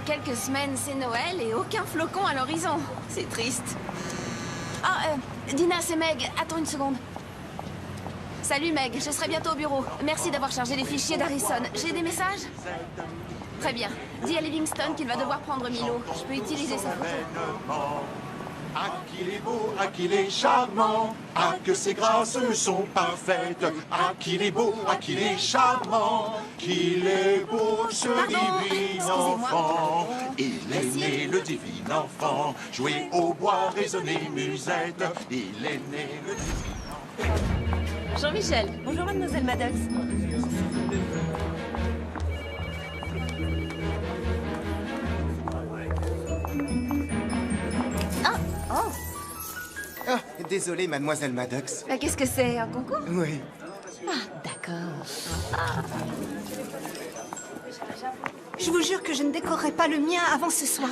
Dans quelques semaines, c'est Noël et aucun flocon à l'horizon. C'est triste. Ah, Dina, c'est Meg. Attends une seconde. Salut Meg, je serai bientôt au bureau. Merci d'avoir chargé les fichiers d'Harrison. J'ai des messages? Très bien. Dis à Livingston qu'il va devoir prendre Milo. Je peux utiliser sa photo. Ah, qu'il est beau, ah, qu'il est charmant, ah, que ses grâces sont parfaites, ah, qu'il est beau, ah, qu'il est charmant, qu'il est beau, ce divin enfant. Il est né, le divin enfant, jouer au bois, résonner musette, il est né, le divin enfant. Jean-Michel. Bonjour, mademoiselle Maddox. Ah, désolé, mademoiselle Maddox. Qu'est-ce que c'est, un concours? Oui. D'accord. Je vous jure que je ne décorerai pas le mien avant ce soir.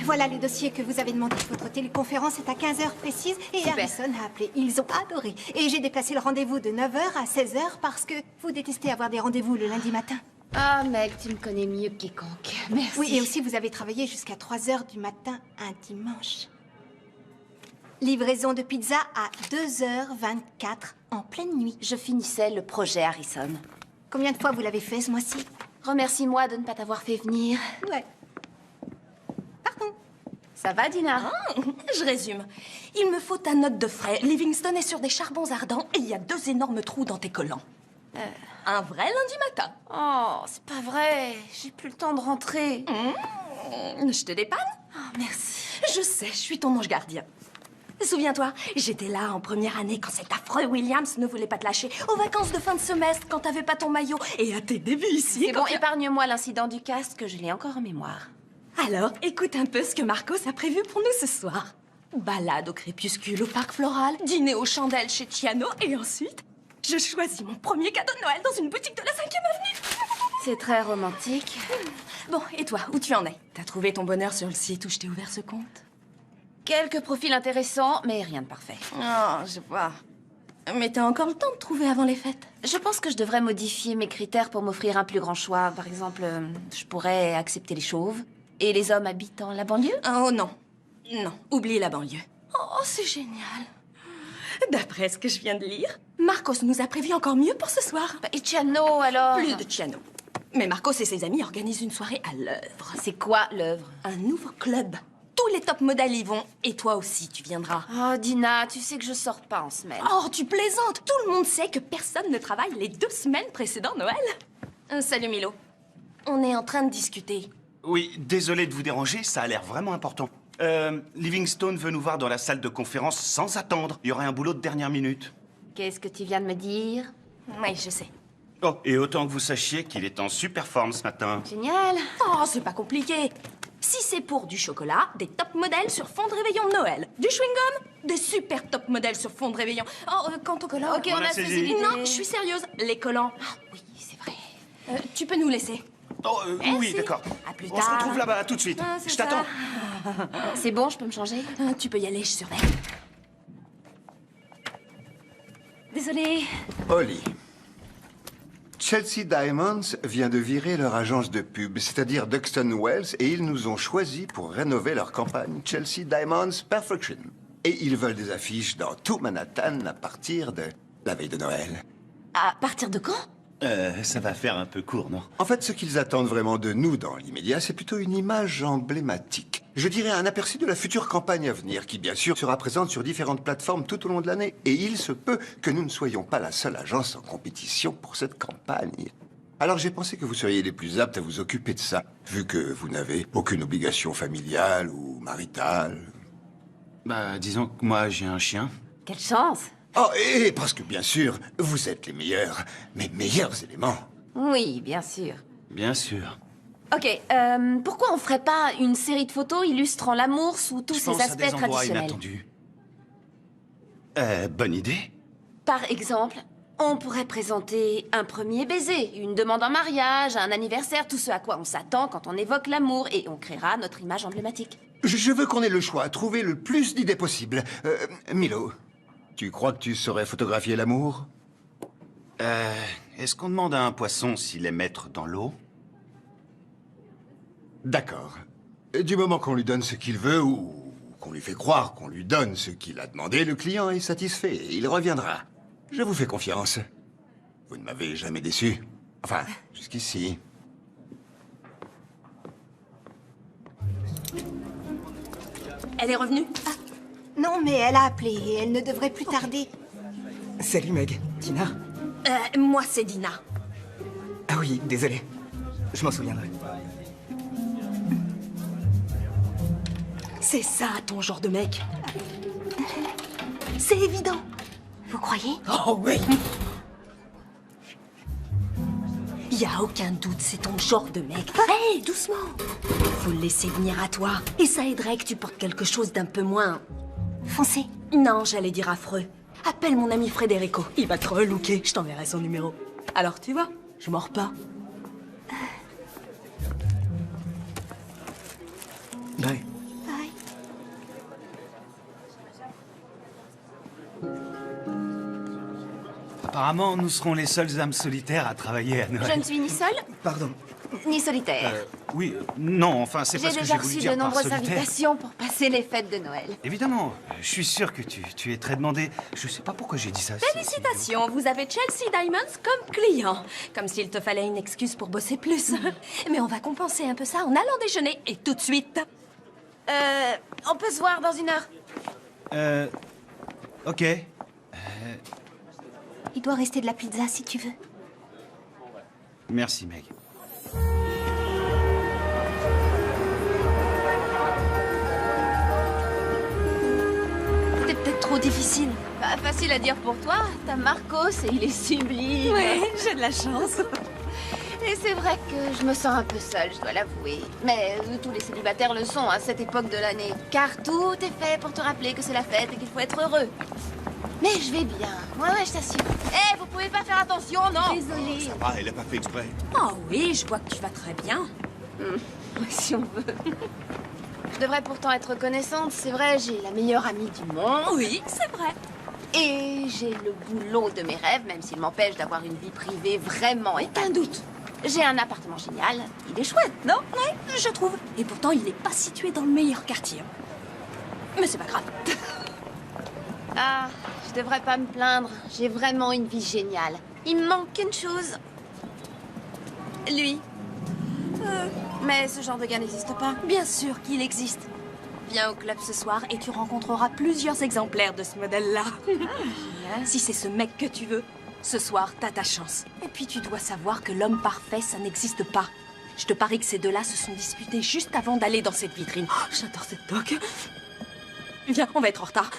Voilà le dossier que vous avez demandé. Votre téléconférence est à 15h précise et Super. Harrison a appelé. Ils ont adoré. Et j'ai déplacé le rendez-vous de 9h à 16h parce que vous détestez avoir des rendez-vous le lundi matin. Ah, Meg, tu me connais mieux que quiconque. Merci. Oui, et aussi vous avez travaillé jusqu'à 3h du matin un dimanche. Livraison de pizza à 2h24 en pleine nuit. Je finissais le projet Harrison. Combien de fois vous l'avez fait ce mois-ci? Remercie-moi de ne pas t'avoir fait venir. Ouais. Pardon. Ça va, Dina? Je résume. Il me faut ta note de frais. Livingston est sur des charbons ardents et il y a 2 énormes trous dans tes collants. Un vrai lundi matin. Oh, c'est pas vrai. J'ai plus le temps de rentrer. Je te dépanne? Oh, merci. Je sais, je suis ton ange gardien. Souviens-toi, j'étais là en première année quand cet affreux Williams ne voulait pas te lâcher, aux vacances de fin de semestre quand t'avais pas ton maillot, et à tes débuts ici. C'est bon, épargne-moi l'incident du casque, je l'ai encore en mémoire. Alors, écoute un peu ce que Marcos a prévu pour nous ce soir. Balade au crépuscule au parc floral, dîner aux chandelles chez Tiano, et ensuite, je choisis mon premier cadeau de Noël dans une boutique de la 5e avenue. C'est très romantique. Bon, et toi, où tu en es? T'as trouvé ton bonheur sur le site où je t'ai ouvert ce compte? Quelques profils intéressants, mais rien de parfait. Oh, je vois. Mais t'as encore le temps de trouver avant les fêtes. Je pense que je devrais modifier mes critères pour m'offrir un plus grand choix. Par exemple, je pourrais accepter les chauves et les hommes habitant la banlieue. Oh non. Non, oublie la banlieue. Oh, c'est génial. D'après ce que je viens de lire, Marcos nous a prévu encore mieux pour ce soir. Et Ciano, alors? Plus de Ciano. Mais Marcos et ses amis organisent une soirée à l'œuvre. C'est quoi, l'œuvre? Un nouveau club. Tous les top modèles y vont. Et toi aussi, tu viendras. Oh, Dina, tu sais que je sors pas en semaine. Oh, tu plaisantes. Tout le monde sait que personne ne travaille les 2 semaines précédant Noël. Salut Milo. On est en train de discuter. Oui, désolé de vous déranger, ça a l'air vraiment important. Livingstone veut nous voir dans la salle de conférence sans attendre. Il y aurait un boulot de dernière minute. Qu'est-ce que tu viens de me dire? Oui, je sais. Oh, et autant que vous sachiez qu'il est en super forme ce matin. Génial. Oh, c'est pas compliqué. Si c'est pour du chocolat, des top modèles sur fond de réveillon de Noël. Du chewing-gum, des super top modèles sur fond de réveillon. Oh, quant aux collants... Ok, on a saisi. Non, je suis sérieuse. Les collants... Ah oui, c'est vrai. tu peux nous laisser. Oh, oui, Merci. d'accord. À plus On se tard. retrouve là-bas tout de suite. Ah, c'est Je ça. t'attends. C'est bon, je peux me changer? Tu peux y aller, je surveille. Désolée. Holly. Chelsea Diamonds vient de virer leur agence de pub, c'est-à-dire Duxton Wells, et ils nous ont choisis pour rénover leur campagne Chelsea Diamonds Perfection. Et ils veulent des affiches dans tout Manhattan à partir de la veille de Noël. À partir de quand? Ça va faire un peu court, non? En fait, ce qu'ils attendent vraiment de nous dans l'immédiat, c'est plutôt une image emblématique. Je dirais un aperçu de la future campagne à venir, qui bien sûr sera présente sur différentes plateformes tout au long de l'année. Et il se peut que nous ne soyons pas la seule agence en compétition pour cette campagne. Alors j'ai pensé que vous seriez les plus aptes à vous occuper de ça, vu que vous n'avez aucune obligation familiale ou maritale. Bah, disons que moi, j'ai un chien. Quelle chance. Oh, et parce que bien sûr, vous êtes les meilleurs, mes meilleurs éléments. Oui, bien sûr. Bien sûr. Ok, pourquoi on ferait pas une série de photos illustrant l'amour sous tous Je ses pense à aspects des endroits traditionnels? inattendus. Bonne idée. Par exemple, on pourrait présenter un premier baiser, une demande en mariage, un anniversaire, tout ce à quoi on s'attend quand on évoque l'amour, et on créera notre image emblématique. Je veux qu'on ait le choix, trouver le plus d'idées possible. Milo, tu crois que tu saurais photographier l'amour? Est-ce qu'on demande à un poisson s'il est maître dans l'eau? D'accord. Du moment qu'on lui donne ce qu'il veut ou qu'on lui fait croire qu'on lui donne ce qu'il a demandé, le client est satisfait et il reviendra. Je vous fais confiance. Vous ne m'avez jamais déçu. Enfin, jusqu'ici. Elle est revenue? Non, mais elle a appelé et elle ne devrait plus tarder. Salut Meg. Tina? Moi, c'est Dina. Ah oui, désolé. Je m'en souviendrai. C'est ça, ton genre de mec. C'est évident. Vous croyez? Oh oui. Y a aucun doute, c'est ton genre de mec. Hé, doucement. Faut le laisser venir à toi. Et ça aiderait que tu portes quelque chose d'un peu moins... Foncez. Non, j'allais dire affreux. Appelle mon ami Federico. Il va te relooker. Je t'enverrai son numéro. Alors, tu vois, je mords pas. Bye. Bye. Apparemment, nous serons les seules âmes solitaires à travailler à Noël. Je ne suis ni seule, Pardon. ni solitaire. Oui, non, enfin, c'est pas J'ai ce que déjà j'ai voulu reçu dire de par nombreuses solitaire. invitations pour passer les fêtes de Noël. Évidemment, je suis sûr que tu es très demandé. Je sais pas pourquoi j'ai dit ça. Félicitations, vous avez Chelsea Diamonds comme client. Comme s'il te fallait une excuse pour bosser plus. Mais on va compenser un peu ça en allant déjeuner et tout de suite. On peut se voir dans 1 heure. Ok. Il doit rester de la pizza si tu veux. Merci, Meg. C'est peut-être trop difficile. Pas facile à dire pour toi. T'as Marcos et il est sublime. Ouais, j'ai de la chance. Et c'est vrai que je me sens un peu seule, je dois l'avouer. Mais tous les célibataires le sont à cette époque de l'année. Car tout est fait pour te rappeler que c'est la fête et qu'il faut être heureux. Mais je vais bien. Ouais, je t'assure. Hé, vous pouvez pas faire attention, non? Désolée. Ah, elle a pas fait exprès. Oh oui, je vois que tu vas très bien. Si on veut. Je devrais pourtant être reconnaissante. C'est vrai, j'ai la meilleure amie du monde. Oui, c'est vrai. Et j'ai le boulot de mes rêves, même s'il m'empêche d'avoir une vie privée vraiment Aucun doute. J'ai un appartement génial. Il est chouette, non? Ouais, je trouve. Et pourtant, il n'est pas situé dans le meilleur quartier. Mais c'est pas grave. Ah, je devrais pas me plaindre. J'ai vraiment une vie géniale. Il me manque une chose. Lui. Mais ce genre de gars n'existe pas. Bien sûr qu'il existe. Viens au club ce soir et tu rencontreras plusieurs exemplaires de ce modèle-là. Si c'est ce mec que tu veux, ce soir, t'as ta chance. Et puis tu dois savoir que l'homme parfait, ça n'existe pas. Je te parie que ces deux-là se sont disputés juste avant d'aller dans cette vitrine. Oh, j'adore cette toque. Viens, on va être en retard.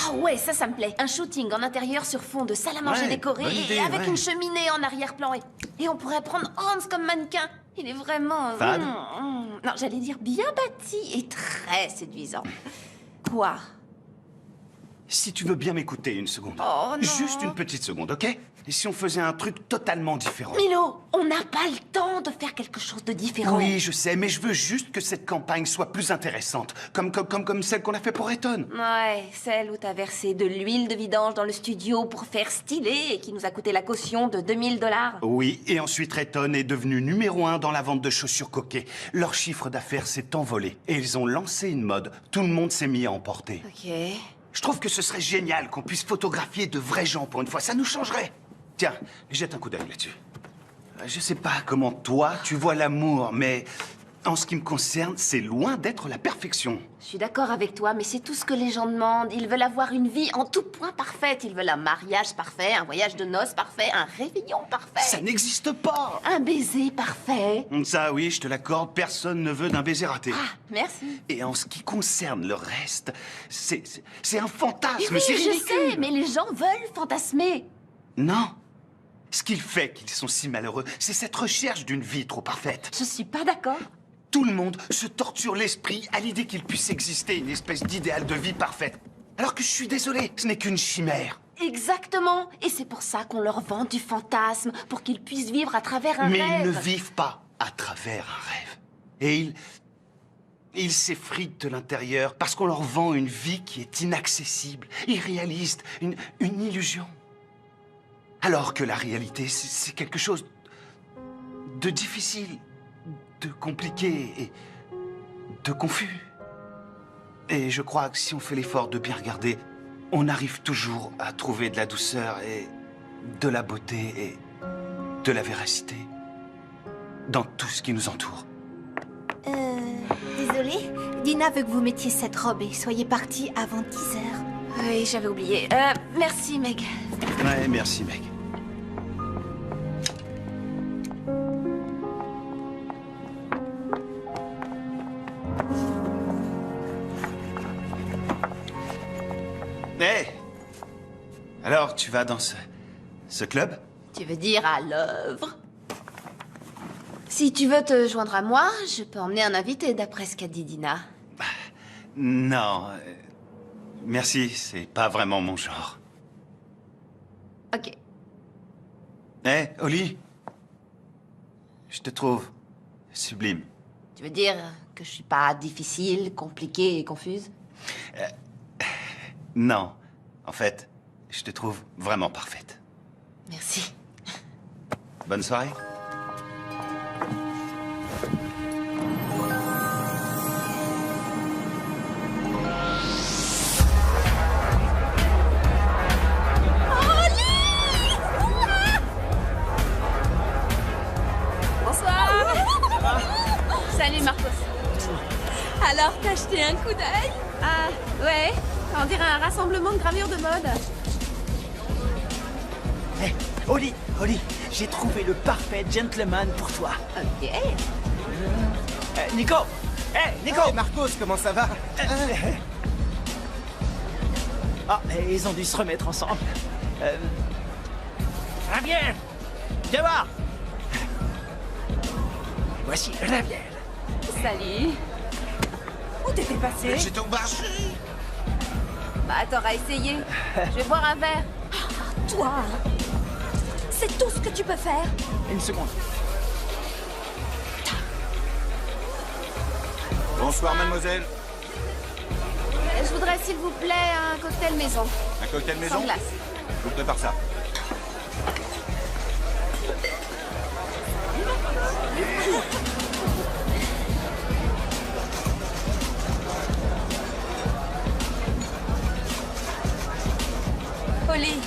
Ah ouais, ça me plaît. Un shooting en intérieur sur fond de salle à manger Ouais, décorée bonne et idée, avec ouais. une cheminée en arrière-plan. Et on pourrait prendre Hans comme mannequin. Il est vraiment... Fade. Non, j'allais dire bien bâti et très séduisant. Quoi? Si tu veux bien m'écouter une seconde. Oh, non. Juste une petite seconde, ok? Et si on faisait un truc totalement différent? Milo, on n'a pas le temps de faire quelque chose de différent. Oui, je sais, mais je veux juste que cette campagne soit plus intéressante. Comme celle qu'on a fait pour Eton. Ouais, celle où t'as versé de l'huile de vidange dans le studio pour faire stylé et qui nous a coûté la caution de 2000 $. Oui, et ensuite Eton est devenu numéro 1 dans la vente de chaussures coquées. Leur chiffre d'affaires s'est envolé. Et ils ont lancé une mode. Tout le monde s'est mis à en porter. Ok. Je trouve que ce serait génial qu'on puisse photographier de vrais gens pour une fois. Ça nous changerait. Tiens, jette un coup d'œil là-dessus. Je sais pas comment toi, tu vois l'amour, mais en ce qui me concerne, c'est loin d'être la perfection. Je suis d'accord avec toi, mais c'est tout ce que les gens demandent. Ils veulent avoir une vie en tout point parfaite. Ils veulent un mariage parfait, un voyage de noces parfait, un réveillon parfait. Ça n'existe pas. Un baiser parfait. Ça, oui, je te l'accorde, personne ne veut d'un baiser raté. Ah, merci. Et en ce qui concerne le reste, c'est un fantasme, Oui, c'est je ridicule. sais, mais les gens veulent fantasmer. Non. Ce qui fait qu'ils sont si malheureux, c'est cette recherche d'une vie trop parfaite. Je suis pas d'accord. Tout le monde se torture l'esprit à l'idée qu'il puisse exister une espèce d'idéal de vie parfaite. Alors que je suis désolé, ce n'est qu'une chimère. Exactement. Et c'est pour ça qu'on leur vend du fantasme, pour qu'ils puissent vivre à travers un Mais rêve. ils ne vivent pas à travers un rêve. Et Ils s'effritent de l'intérieur parce qu'on leur vend une vie qui est inaccessible, irréaliste, une illusion. Alors que la réalité, c'est quelque chose de difficile, de compliqué et de confus. Et je crois que si on fait l'effort de bien regarder, on arrive toujours à trouver de la douceur et de la beauté et de la véracité dans tout ce qui nous entoure. Désolée, Dina veut que vous mettiez cette robe et soyez partie avant 10 heures. Oui, j'avais oublié. Merci, Meg. Ouais, merci, Meg. Hé! Alors, tu vas dans ce club? Tu veux dire à l'œuvre? Si tu veux te joindre à moi, je peux emmener un invité, d'après ce qu'a dit Dina. Non. Merci, c'est pas vraiment mon genre. Ok. Hé, Oli? Je te trouve sublime. Tu veux dire que je suis pas difficile, compliquée et confuse? Non. En fait, je te trouve vraiment parfaite. Merci. Bonne soirée. Bonsoir. Salut, Marcos. Alors, t'as jeté un coup d'œil? Ah, ouais. On dirait un rassemblement de gravures de mode. Hé, Oli, j'ai trouvé le parfait gentleman pour toi. Ok. Nico! Hé, Nico! Hey, Marcos, comment ça va? Ah, ils ont dû se remettre ensemble. Raviel! Viens voir! Voici Raviel. Salut. Où t'étais passé? J'étais au marché. Bah, t'auras essayé. Je vais boire un verre. Toi, c'est tout ce que tu peux faire. Une seconde. Bonsoir, mademoiselle. Je voudrais, s'il vous plaît, un cocktail maison. Un cocktail maison? Sans glace. Je vous prépare ça. Oli,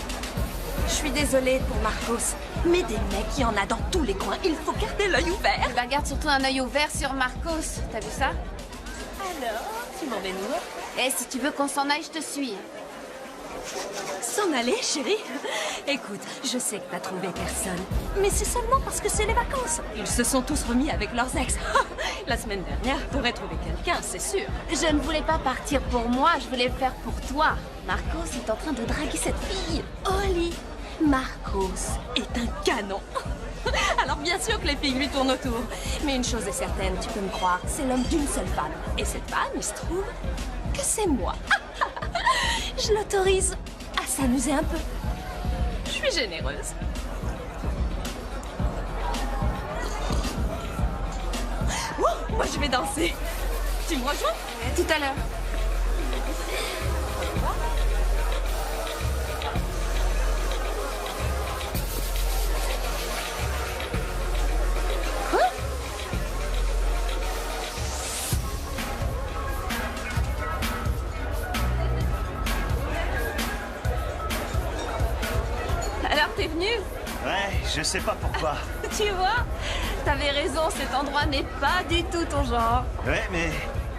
je suis désolée pour Marcos, mais des mecs, il y en a dans tous les coins. Il faut garder l'œil ouvert. Eh ben, garde surtout un œil ouvert sur Marcos. T'as vu ça? Alors, tu m'en es où? Eh, si tu veux qu'on s'en aille, je te suis. S'en aller, chérie? Écoute, je sais que t'as trouvé personne, mais c'est seulement parce que c'est les vacances. Ils se sont tous remis avec leurs ex. La semaine dernière, t'aurais trouvé quelqu'un, c'est sûr. Je ne voulais pas partir pour moi, je voulais le faire pour toi. Marcos est en train de draguer cette fille. Oli, Marcos est un canon. Alors bien sûr que les filles lui tournent autour. Mais une chose est certaine, tu peux me croire, c'est l'homme d'une seule femme. Et cette femme, il se trouve que c'est moi. Je l'autorise à s'amuser un peu. Je suis généreuse. Oh, moi je vais danser. Tu me rejoins? Tout à l'heure. Alors, t'es venu? Ouais, je sais pas pourquoi. Tu vois? T'avais raison, cet endroit n'est pas du tout ton genre. Ouais, mais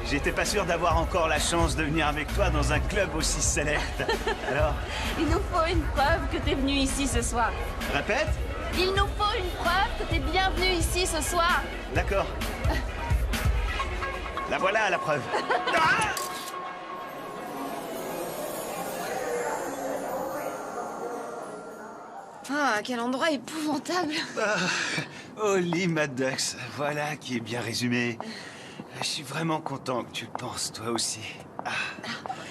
j'étais pas sûr d'avoir encore la chance de venir avec toi dans un club aussi sélect. Alors, Il nous faut une preuve que t'es venu ici ce soir. répète? Il nous faut une preuve que t'es bienvenu ici ce soir. D'accord. La voilà, la preuve. Ah, quel endroit épouvantable. Oli Maddox, voilà qui est bien résumé. Je suis vraiment content que tu le penses, toi aussi.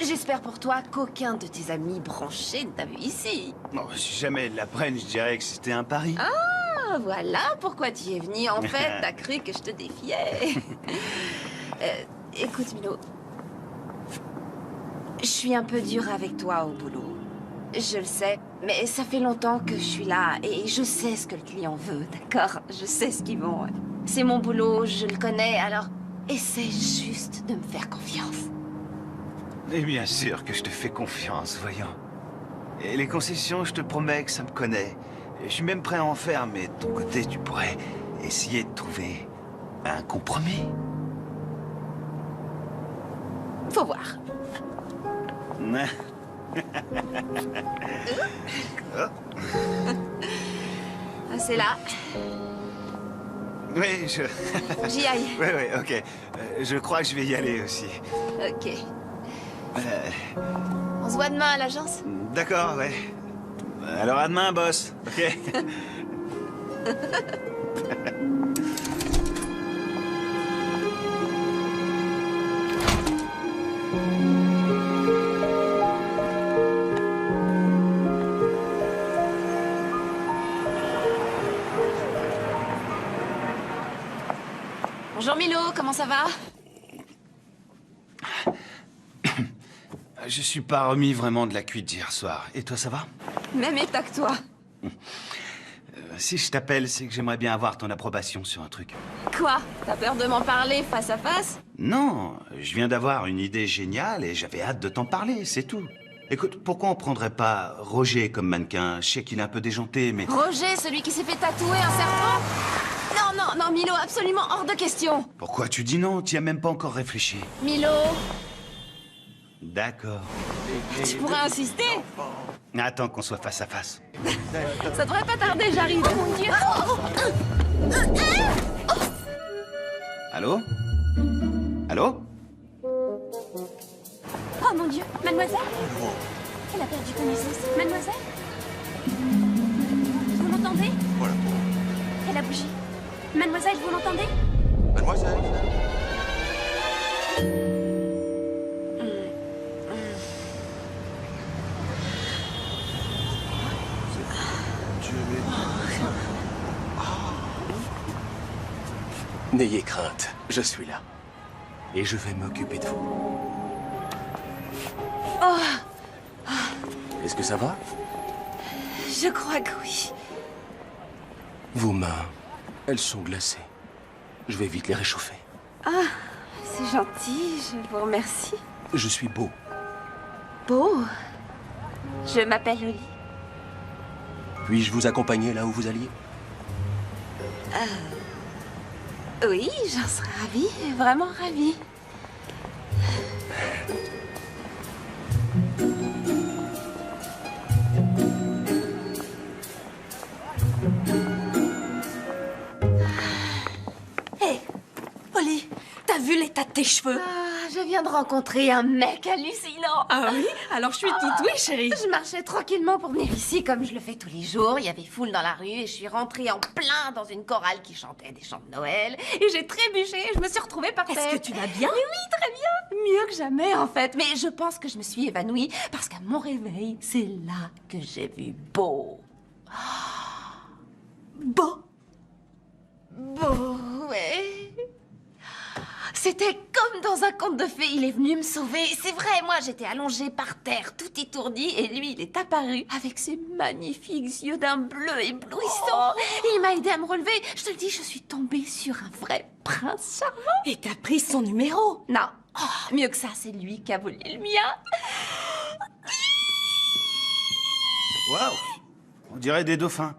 J'espère pour toi qu'aucun de tes amis branchés ne t'a vu ici. Bon, si jamais ils l'apprennent, je dirais que c'était un pari. Ah, voilà pourquoi tu y es venu. En fait, t'as cru que je te défiais. Écoute, Milo. Je suis un peu dure avec toi au boulot. Je le sais, mais ça fait longtemps que je suis là et je sais ce que le client veut, d'accord? Je sais ce qu'ils vont. C'est mon boulot, je le connais, alors essaie juste de me faire confiance. Et bien sûr que je te fais confiance, voyons. Et les concessions, je te promets que ça me connaît. Et je suis même prêt à en faire, mais de ton côté, tu pourrais essayer de trouver un compromis. Faut voir. Ah, c'est là. Oui, J'y aille. Oui, ok. Je crois que je vais y aller aussi. Ok. On se voit demain à l'agence? D'accord, ouais. Alors à demain, boss. Ok. Bonjour Milo, comment ça va? Je suis pas remis vraiment de la cuite d'hier soir. Et toi, ça va? Même état que toi. Si je t'appelle, c'est que j'aimerais bien avoir ton approbation sur un truc. Quoi? T'as peur de m'en parler face à face? Non, je viens d'avoir une idée géniale et j'avais hâte de t'en parler, c'est tout. Écoute, pourquoi on prendrait pas Roger comme mannequin? Je sais qu'il est un peu déjanté, mais... Roger, celui qui s'est fait tatouer un serpent? Non, Milo, absolument hors de question. Pourquoi tu dis non? Tu y as même pas encore réfléchi. Milo, D'accord. tu pourrais insister? Attends qu'on soit face à face. Ça devrait pas tarder, j'arrive. Oh mon Dieu! Allô? Allô? Oh mon Dieu, mademoiselle? Elle a perdu connaissance. Mademoiselle? Vous m'entendez? Voilà. Elle a bougé. Mademoiselle, vous m'entendez? Mademoiselle. N'ayez crainte, je suis là. Et je vais m'occuper de vous. Est-ce que ça va? Je crois que oui. Vos mains, elles sont glacées. Je vais vite les réchauffer. Ah, c'est gentil, je vous remercie. Je suis beau. Beau. Je m'appelle Oli. Puis-je vous accompagner là où vous alliez? Oui, j'en serais ravie, vraiment ravie. Hé, Oli, t'as vu l'état de tes cheveux? Je viens de rencontrer un mec hallucinant. Ah oui? Alors je suis toute oui, chérie. Je marchais tranquillement pour venir ici comme je le fais tous les jours. Il y avait foule dans la rue et je suis rentrée en plein dans une chorale qui chantait des chants de Noël. Et j'ai trébuché et je me suis retrouvée par terre. Est-ce que tu vas bien? Oui, très bien. Mieux que jamais en fait. Mais je pense que je me suis évanouie parce qu'à mon réveil, c'est là que j'ai vu Beau. Beau? Beau, ouais. C'était comme dans un conte de fées, il est venu me sauver. C'est vrai, moi j'étais allongée par terre, tout étourdie, et lui il est apparu avec ses magnifiques yeux d'un bleu éblouissant. Il m'a aidé à me relever. Je te le dis, je suis tombée sur un vrai prince charmant. Et t'as pris son numéro? Non, mieux que ça, c'est lui qui a volé le mien. Waouh! On dirait des dauphins.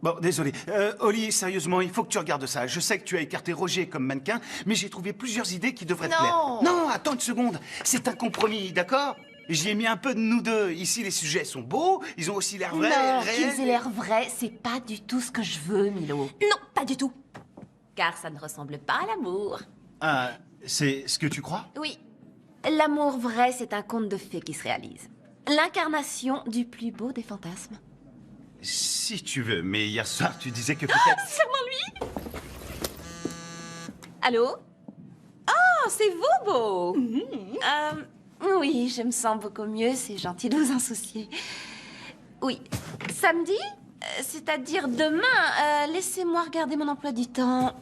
Bon, désolé. Oli, sérieusement, il faut que tu regardes ça. Je sais que tu as écarté Roger comme mannequin, mais j'ai trouvé plusieurs idées qui devraient te plaire. Non, attends une seconde. C'est un compromis, d'accord? J'y ai mis un peu de nous deux. Ici, les sujets sont beaux, ils ont aussi l'air vrais, Non, réels. qu'ils aient l'air vrais, c'est pas du tout ce que je veux, Milo. Non, pas du tout. Car ça ne ressemble pas à l'amour. Ah, c'est ce que tu crois? Oui. L'amour vrai, c'est un conte de fées qui se réalise. L'incarnation du plus beau des fantasmes. Si tu veux, mais hier soir, tu disais que peut-être... Sûrement lui. Allô? Oh, c'est vous, Beau. Oui, je me sens beaucoup mieux, c'est gentil de vous en soucier. Oui. Samedi? C'est-à-dire demain. Laissez-moi regarder mon emploi du temps.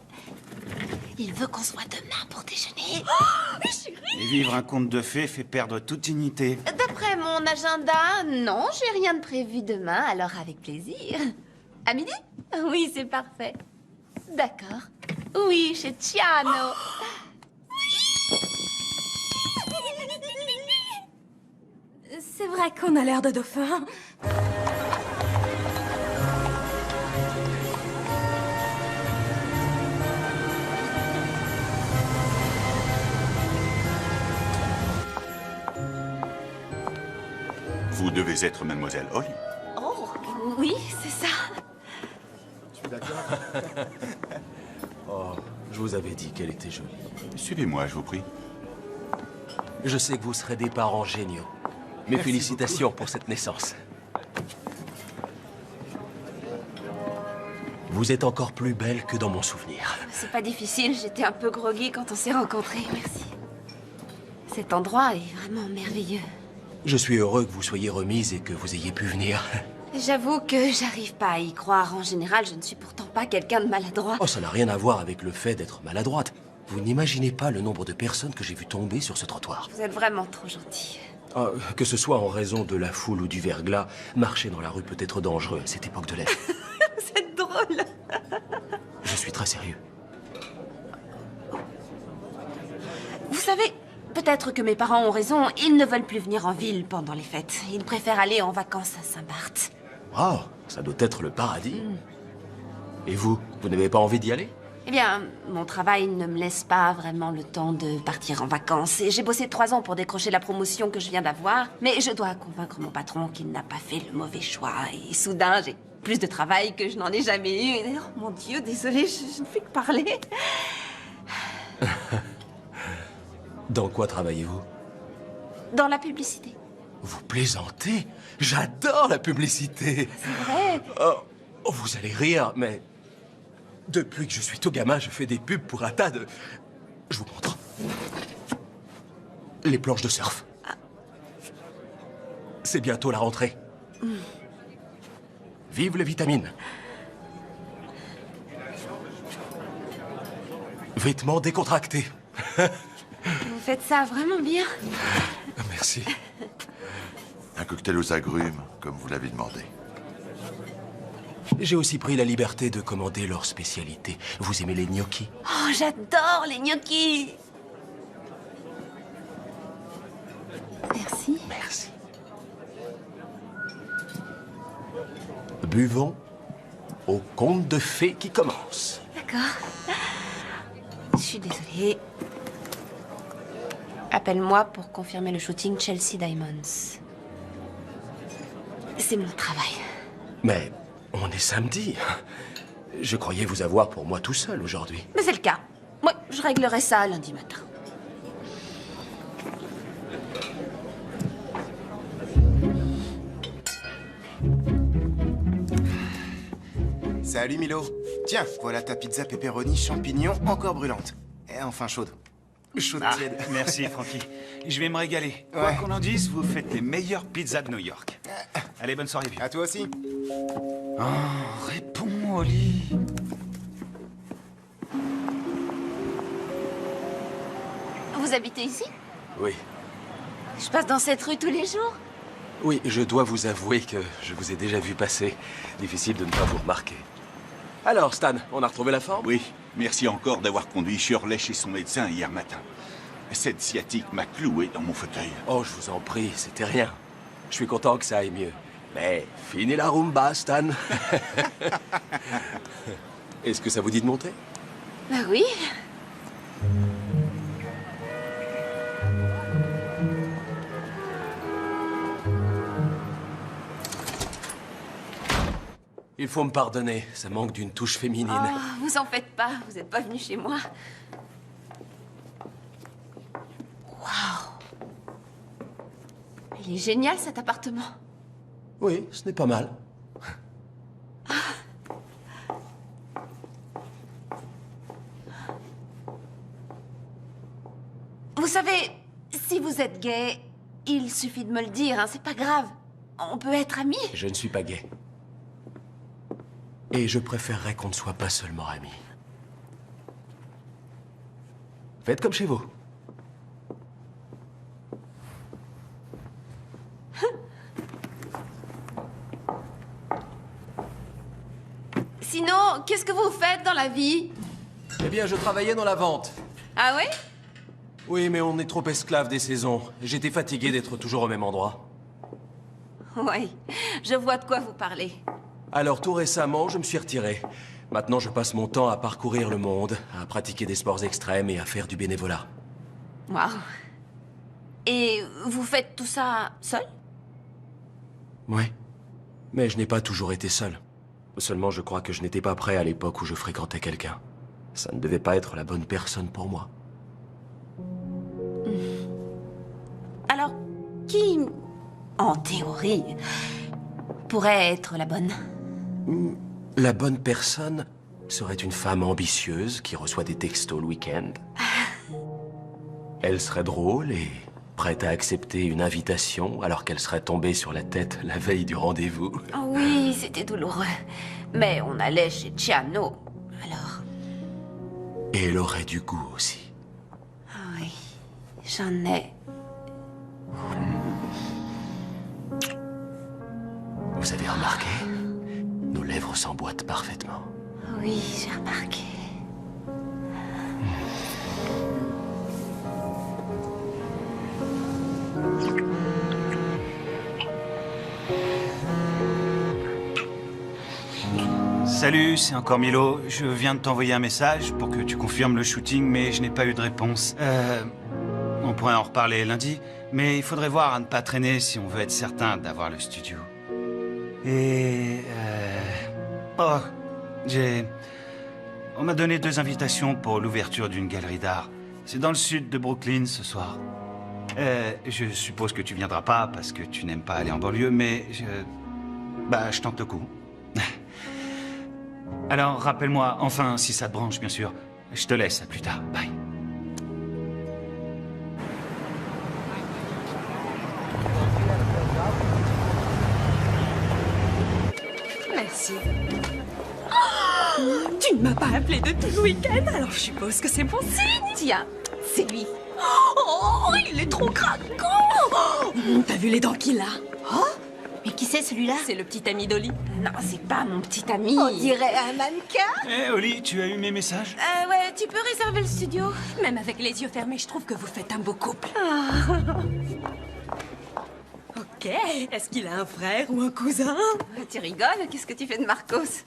Il veut qu'on se voit demain pour déjeuner. Et vivre un conte de fées fait perdre toute dignité. D'après mon agenda, non, j'ai rien de prévu demain, alors avec plaisir. À midi? Oui, c'est parfait. D'accord. Oui, chez Tiano. C'est vrai qu'on a l'air de dauphins. Vous devez être mademoiselle Holly. Oh, oui, c'est ça. Je suis d'accord. Oh, je vous avais dit qu'elle était jolie. Suivez-moi, je vous prie. Je sais que vous serez des parents géniaux. Mes félicitations pour cette naissance. Vous êtes encore plus belle que dans mon souvenir. C'est pas difficile, j'étais un peu groggy quand on s'est rencontrés, merci. Cet endroit est vraiment merveilleux. Je suis heureux que vous soyez remise et que vous ayez pu venir. J'avoue que j'arrive pas à y croire. En général, je ne suis pourtant pas quelqu'un de maladroit. Oh, ça n'a rien à voir avec le fait d'être maladroite. Vous n'imaginez pas le nombre de personnes que j'ai vu tomber sur ce trottoir. Vous êtes vraiment trop gentil. Oh, que ce soit en raison de la foule ou du verglas, marcher dans la rue peut être dangereux à cette époque de l'année. Vous êtes drôle. Je suis très sérieux. Vous savez, peut-être que mes parents ont raison. Ils ne veulent plus venir en ville pendant les fêtes. Ils préfèrent aller en vacances à Saint-Barth. Oh, ça doit être le paradis. Et vous, vous n'avez pas envie d'y aller? Eh bien, mon travail ne me laisse pas vraiment le temps de partir en vacances. Et j'ai bossé 3 ans pour décrocher la promotion que je viens d'avoir. Mais je dois convaincre mon patron qu'il n'a pas fait le mauvais choix. Et soudain, j'ai plus de travail que je n'en ai jamais eu. Et, oh mon Dieu, désolée, je ne fais que parler. Dans quoi travaillez-vous? Dans la publicité. Vous plaisantez? J'adore la publicité. C'est vrai. Oh, vous allez rire, mais... Depuis que je suis tout gamin, je fais des pubs pour un tas de... Je vous montre. Les planches de surf. C'est bientôt la rentrée. Vive les vitamines. Vêtements décontractés. Vous faites ça vraiment bien. Merci. Un cocktail aux agrumes, comme vous l'avez demandé. J'ai aussi pris la liberté de commander leur spécialité. Vous aimez les gnocchis? Oh, j'adore les gnocchis. Merci. Merci. Buvons au conte de fées qui commence. D'accord. Je suis désolée. Appelle-moi pour confirmer le shooting Chelsea Diamonds. C'est mon travail. Mais on est samedi. Je croyais vous avoir pour moi tout seul aujourd'hui. Mais c'est le cas. Moi, je réglerai ça lundi matin. Salut Milo. Tiens, voilà ta pizza pepperoni champignons encore brûlante. Et enfin chaude. Chaude tiède. Merci, Frankie. Je vais me régaler. Quoi qu'on en dise, vous faites les meilleures pizzas de New York. Allez, bonne soirée, vieux. À toi aussi. Oh, réponds, Holly. Vous habitez ici? Oui. Je passe dans cette rue tous les jours? Oui, je dois vous avouer que je vous ai déjà vu passer. Difficile de ne pas vous remarquer. Alors, Stan, on a retrouvé la forme? Oui, merci encore d'avoir conduit Shirley chez son médecin hier matin. Cette sciatique m'a cloué dans mon fauteuil. Oh, je vous en prie, c'était rien. Je suis content que ça aille mieux. Mais fini la rumba, Stan. Est-ce que ça vous dit de monter? Bah oui. Il faut me pardonner, ça manque d'une touche féminine. Oh, vous en faites pas, vous n'êtes pas venu chez moi. Waouh. Il est génial cet appartement. Oui, ce n'est pas mal. Vous savez, si vous êtes gay, il suffit de me le dire, hein, c'est pas grave. On peut être amis. Je ne suis pas gay. Et je préférerais qu'on ne soit pas seulement amis. Faites comme chez vous. Sinon, qu'est-ce que vous faites dans la vie? Eh bien, je travaillais dans la vente. Ah ouais? Oui, mais on est trop esclave des saisons. J'étais fatigué d'être toujours au même endroit. Oui, je vois de quoi vous parlez. Alors, tout récemment, je me suis retiré. Maintenant, je passe mon temps à parcourir le monde, à pratiquer des sports extrêmes et à faire du bénévolat. Waouh. Et vous faites tout ça seul? Oui. Mais je n'ai pas toujours été seul. Seulement, je crois que je n'étais pas prêt à l'époque où je fréquentais quelqu'un. Ça ne devait pas être la bonne personne pour moi. Alors, qui, en théorie, pourrait être la bonne? La bonne personne serait une femme ambitieuse qui reçoit des textos le week-end. Elle serait drôle et prête à accepter une invitation alors qu'elle serait tombée sur la tête la veille du rendez-vous. Oh oui, c'était douloureux. Mais on allait chez Chiano, alors... Et elle aurait du goût aussi. Ah oui, j'en ai... Vous avez remarqué? Nos lèvres s'emboîtent parfaitement. Oui, j'ai remarqué. Salut, c'est encore Milo. Je viens de t'envoyer un message pour que tu confirmes le shooting, mais je n'ai pas eu de réponse. On pourrait en reparler lundi, mais il faudrait voir à ne pas traîner si on veut être certain d'avoir le studio. Et... Oh, On m'a donné 2 invitations pour l'ouverture d'une galerie d'art. C'est dans le sud de Brooklyn ce soir. Je suppose que tu viendras pas parce que tu n'aimes pas aller en banlieue, mais je tente le coup. Alors, rappelle-moi, enfin, si ça te branche, bien sûr. Je te laisse, à plus tard. Bye. Merci. Oh, tu ne m'as pas appelé de tout le week-end, alors je suppose que c'est bon signe. Tiens, c'est lui. Oh, il est trop craquant. Oh, t'as vu les dents qu'il a? Oh, mais qui c'est celui-là? C'est le petit ami d'Oli. Non, c'est pas mon petit ami. On dirait un mannequin. Hé, Oli, tu as eu mes messages? Ouais, tu peux réserver le studio? Même avec les yeux fermés, je trouve que vous faites un beau couple. Ok, est-ce qu'il a un frère ou un cousin? Tu rigoles? Qu'est-ce que tu fais de Marcos?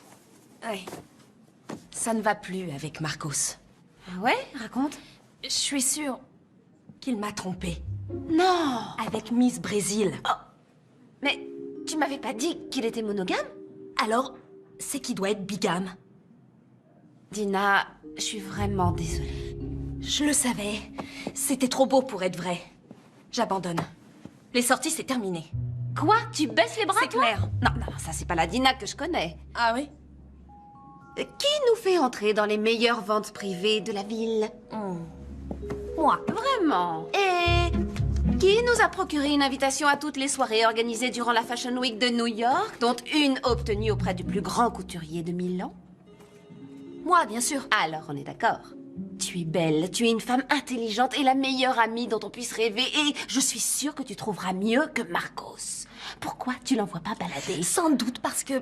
Oui. Ça ne va plus avec Marcos. Ah ouais? Raconte. Je suis sûre qu'il m'a trompée. Non! Avec Miss Brésil. Oh. Mais tu m'avais pas dit qu'il était monogame? Alors, c'est qu'il doit être bigame. Dina, je suis vraiment désolée. Je le savais. C'était trop beau pour être vrai. J'abandonne. Les sorties, c'est terminé. Quoi? Tu baisses les bras, C'est toi? clair. Non, ça c'est pas la Dina que je connais. Ah oui? Qui nous fait entrer dans les meilleures ventes privées de la ville? Moi. Vraiment? Et qui nous a procuré une invitation à toutes les soirées organisées durant la Fashion Week de New York, dont une obtenue auprès du plus grand couturier de Milan? Moi, bien sûr. Alors, on est d'accord. Tu es belle, tu es une femme intelligente et la meilleure amie dont on puisse rêver, et je suis sûre que tu trouveras mieux que Marcos. Pourquoi tu l'envoies pas balader? Sans doute parce que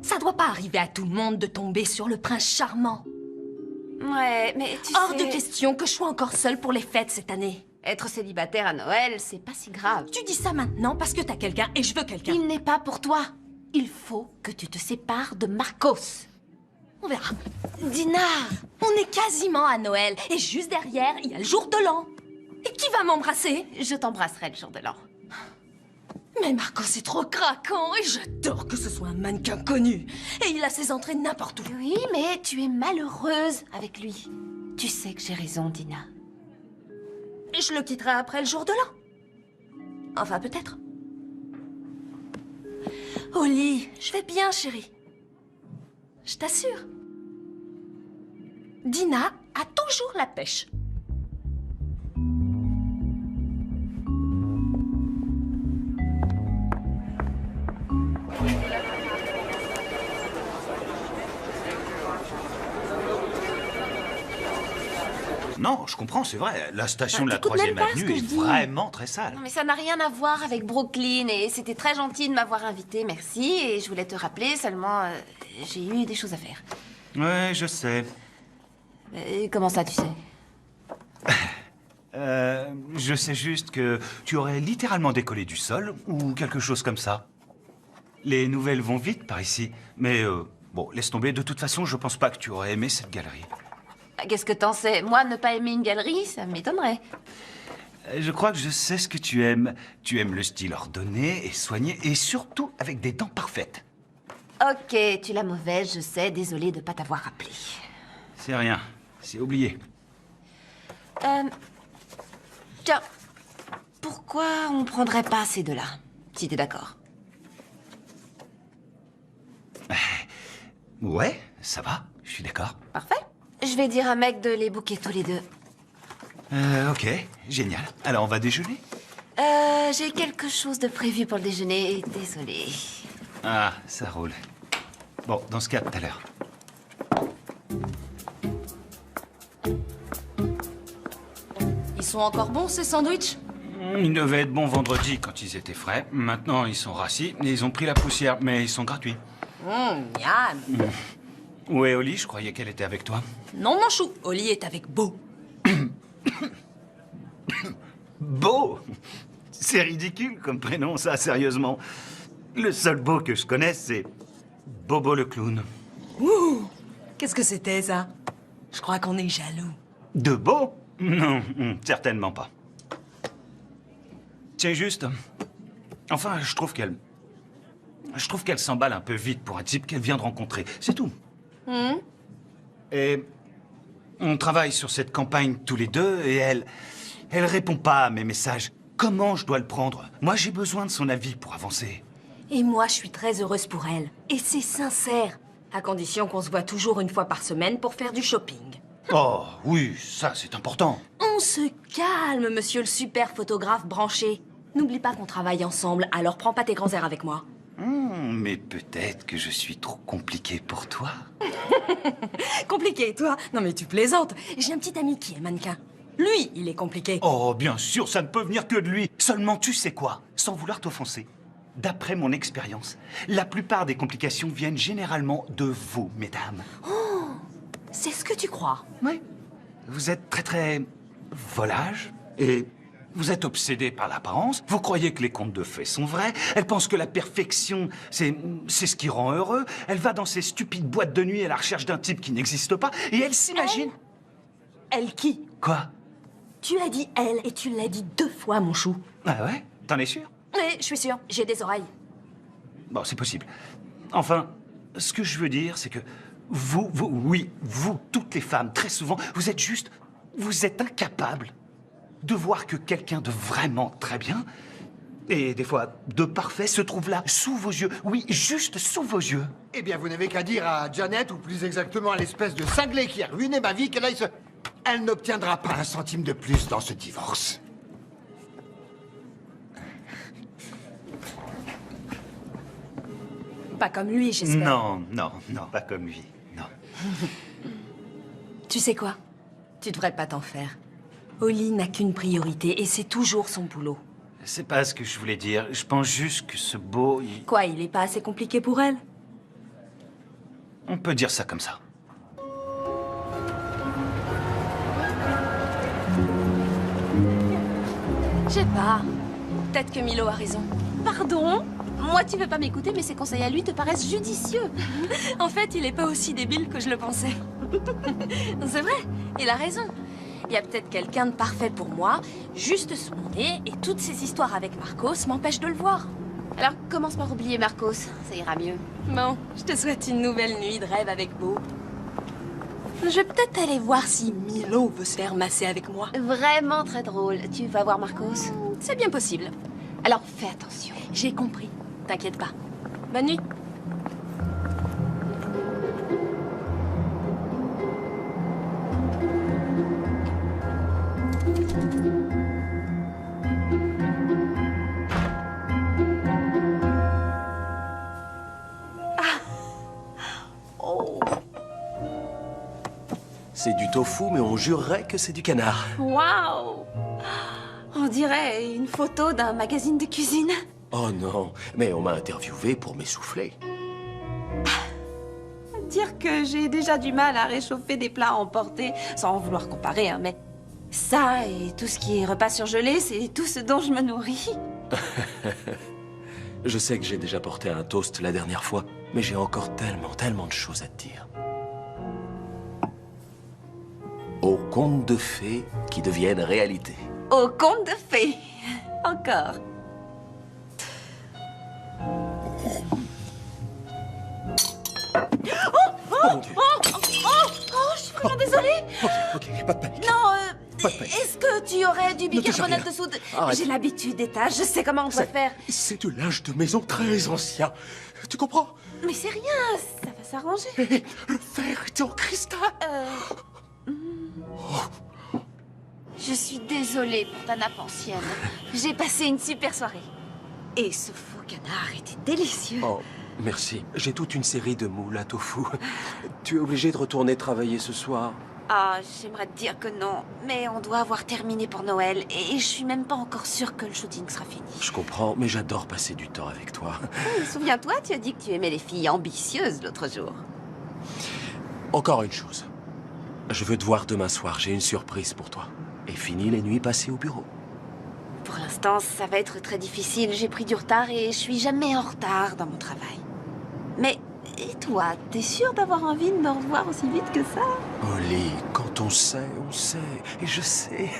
ça doit pas arriver à tout le monde de tomber sur le prince charmant. Ouais, mais tu Hors sais... de question que je sois encore seule pour les fêtes cette année. Être célibataire à Noël, c'est pas si grave. Tu dis ça maintenant parce que t'as quelqu'un et je veux quelqu'un. Il n'est pas pour toi. Il faut que tu te sépares de Marcos. On verra. Dina! On est quasiment à Noël et juste derrière, il y a le jour de l'an. Et qui va m'embrasser? Je t'embrasserai le jour de l'an. Mais Marcos est trop craquant et j'adore que ce soit un mannequin connu. Et il a ses entrées n'importe où. Oui, mais tu es malheureuse avec lui. Tu sais que j'ai raison, Dina. Et je le quitterai après le jour de l'an. Enfin, peut-être. Oli, je vais bien, chérie. Je t'assure. Dina a toujours la pêche. non, je comprends, c'est vrai. La station de la T'écoutes même 3e pas ce avenue que est je dis. vraiment très sale. Non, mais ça n'a rien à voir avec Brooklyn et c'était très gentil de m'avoir invité, merci. Et je voulais te rappeler, seulement j'ai eu des choses à faire. Ouais, je sais. Comment ça, tu sais? Je sais juste que tu aurais littéralement décollé du sol ou quelque chose comme ça. Les nouvelles vont vite par ici, mais bon, laisse tomber. De toute façon, je pense pas que tu aurais aimé cette galerie. Qu'est-ce que t'en sais? Moi, ne pas aimer une galerie, ça m'étonnerait. Je crois que je sais ce que tu aimes. Tu aimes le style ordonné et soigné, et surtout avec des dents parfaites. Ok, tu l'as mauvaise, je sais, désolée de pas t'avoir rappelé. C'est rien, c'est oublié. Tiens, pourquoi on prendrait pas ces deux-là, si t'es d'accord? Ouais, ça va, je suis d'accord. Parfait. Je vais dire à Meg de les booker tous les deux. Ok, génial. Alors, on va déjeuner? J'ai quelque chose de prévu pour le déjeuner, désolée. Ah, ça roule. Bon, dans ce cas, tout à l'heure. Ils sont encore bons, ces sandwichs? Ils devaient être bons vendredi quand ils étaient frais. Maintenant, ils sont rassis et ils ont pris la poussière, mais ils sont gratuits. Miam. Où est Oli? Je croyais qu'elle était avec toi. Non, mon chou, Oli est avec Beau. Beau? C'est ridicule comme prénom, ça, sérieusement. Le seul Beau que je connaisse, c'est Bobo le clown. Ouh! Qu'est-ce que c'était, ça? Je crois qu'on est jaloux. De Beau? Non, certainement pas. Tiens, juste... Enfin, je trouve qu'elle s'emballe un peu vite pour un type qu'elle vient de rencontrer. C'est tout. Et on travaille sur cette campagne tous les deux et elle répond pas à mes messages. Comment je dois le prendre? Moi, j'ai besoin de son avis pour avancer. Et moi, je suis très heureuse pour elle. Et c'est sincère. À condition qu'on se voit toujours une fois par semaine pour faire du shopping. Oh, oui, ça, c'est important. On se calme, monsieur le super photographe branché. N'oublie pas qu'on travaille ensemble, alors prends pas tes grands airs avec moi. Mais peut-être que je suis trop compliqué pour toi. Compliqué, toi? Non mais tu plaisantes. J'ai un petit ami qui est mannequin. Lui, il est compliqué. Oh, bien sûr, ça ne peut venir que de lui. Seulement, tu sais quoi? Sans vouloir t'offenser, d'après mon expérience, la plupart des complications viennent généralement de vous, mesdames. Oh, c'est ce que tu crois? Oui. Vous êtes très volage et vous êtes obsédé par l'apparence. Vous croyez que les contes de fées sont vrais. Elle pense que la perfection, c'est ce qui rend heureux. Elle va dans ces stupides boîtes de nuit à la recherche d'un type qui n'existe pas et elle s'imagine... Elle qui? Quoi? Tu as dit elle et tu l'as dit 2 fois, mon chou. Ah ouais? T'en es sûr? Oui, je suis sûre. J'ai des oreilles. Bon, c'est possible. Enfin, ce que je veux dire, c'est que vous, toutes les femmes, très souvent, vous êtes incapables de voir que quelqu'un de vraiment très bien, et des fois de parfait, se trouve là, sous vos yeux. Oui, juste sous vos yeux. Eh bien, vous n'avez qu'à dire à Janet, ou plus exactement à l'espèce de cinglé qui a ruiné ma vie, qu'elle aille se... Elle n'obtiendra pas un centime de plus dans ce divorce. Pas comme lui, j'espère. Non, pas comme lui, non. Tu sais quoi? Tu devrais pas t'en faire. Oli n'a qu'une priorité et c'est toujours son boulot. C'est pas ce que je voulais dire. Je pense juste que ce beau... Quoi, il est pas assez compliqué pour elle? On peut dire ça comme ça. Je sais pas. Peut-être que Milo a raison. Pardon? Moi, tu veux pas m'écouter, mais ses conseils à lui te paraissent judicieux. En fait, il est pas aussi débile que je le pensais. C'est vrai, il a raison. Il y a peut-être quelqu'un de parfait pour moi, juste sous mon nez, et toutes ces histoires avec Marcos m'empêchent de le voir. Alors, commence par oublier Marcos, ça ira mieux. Bon, je te souhaite une nouvelle nuit de rêve avec Beau. Je vais peut-être aller voir si Milo veut se faire masser avec moi. Vraiment très drôle. Tu vas voir Marcos? C'est bien possible. Alors, fais attention. J'ai compris. T'inquiète pas. Bonne nuit. C'est du tofu, mais on jurerait que c'est du canard. Waouh! On dirait une photo d'un magazine de cuisine. Oh non, mais on m'a interviewé pour m'essouffler. Dire que j'ai déjà du mal à réchauffer des plats emportés, sans vouloir comparer, hein, mais ça et tout ce qui est repas surgelé, c'est tout ce dont je me nourris. Je sais que j'ai déjà porté un toast la dernière fois, mais j'ai encore tellement de choses à te dire. Aux contes de fées qui deviennent réalité. Au conte de fées. Encore. Je suis vraiment désolée. Ok, pas de panique. Non, est-ce que tu aurais du bicarbonate rien. de soude? Arrête. J'ai l'habitude des tâches, je sais comment on doit faire. C'est du linge de maison très ancien. Tu comprends? Mais c'est rien, ça va s'arranger. Et le fer était en cristal. Je suis désolée pour ta nappe ancienne. J'ai passé une super soirée. Et ce faux canard était délicieux. Oh, merci. J'ai toute une série de moules à tofu. Tu es obligé de retourner travailler ce soir? Ah, j'aimerais te dire que non, mais on doit avoir terminé pour Noël et je suis même pas encore sûre que le shooting sera fini. Je comprends, mais j'adore passer du temps avec toi. Souviens-toi, tu as dit que tu aimais les filles ambitieuses l'autre jour. Encore une chose. Je veux te voir demain soir, j'ai une surprise pour toi. Et fini les nuits passées au bureau. Pour l'instant, ça va être très difficile. J'ai pris du retard et je suis jamais en retard dans mon travail. Mais, et toi, t'es sûre d'avoir envie de me revoir aussi vite que ça? Holly, quand on sait, on sait. Et je sais.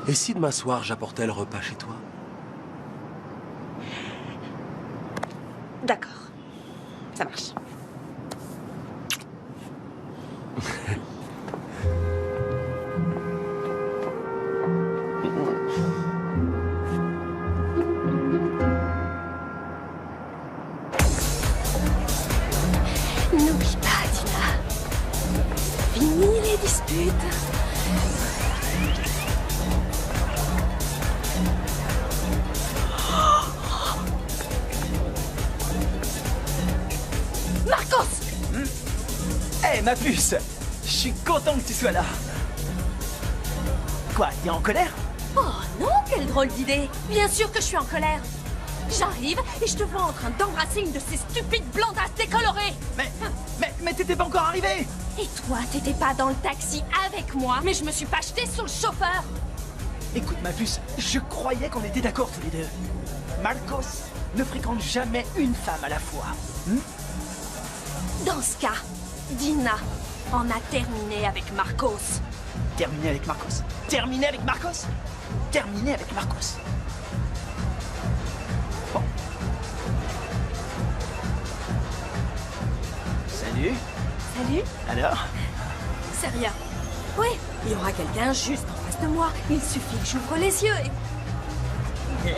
Et si demain soir, j'apportais le repas chez toi? D'accord. Ça marche. N'oublie pas, Dina. Fini les disputes. Marcos! Hé, ma puce! Je suis content que tu sois là. Quoi, t'es en colère? Oh non, quelle drôle d'idée! Bien sûr que je suis en colère! J'arrive et je te vois en train d'embrasser une de ces stupides blondasses décolorées! Mais t'étais pas encore arrivé! Et toi, t'étais pas dans le taxi avec moi, mais je me suis pas jetée sur le chauffeur! Écoute, ma puce, je croyais qu'on était d'accord tous les deux. Marcos ne fréquente jamais une femme à la fois. Dans ce cas, Dina en a terminé avec Marcos. Terminé avec Marcos? Terminé avec Marcos? Terminé avec Marcos. Bon. Salut. Salut. Alors? C'est rien. Oui, il y aura quelqu'un juste en face de moi. Il suffit que j'ouvre les yeux et...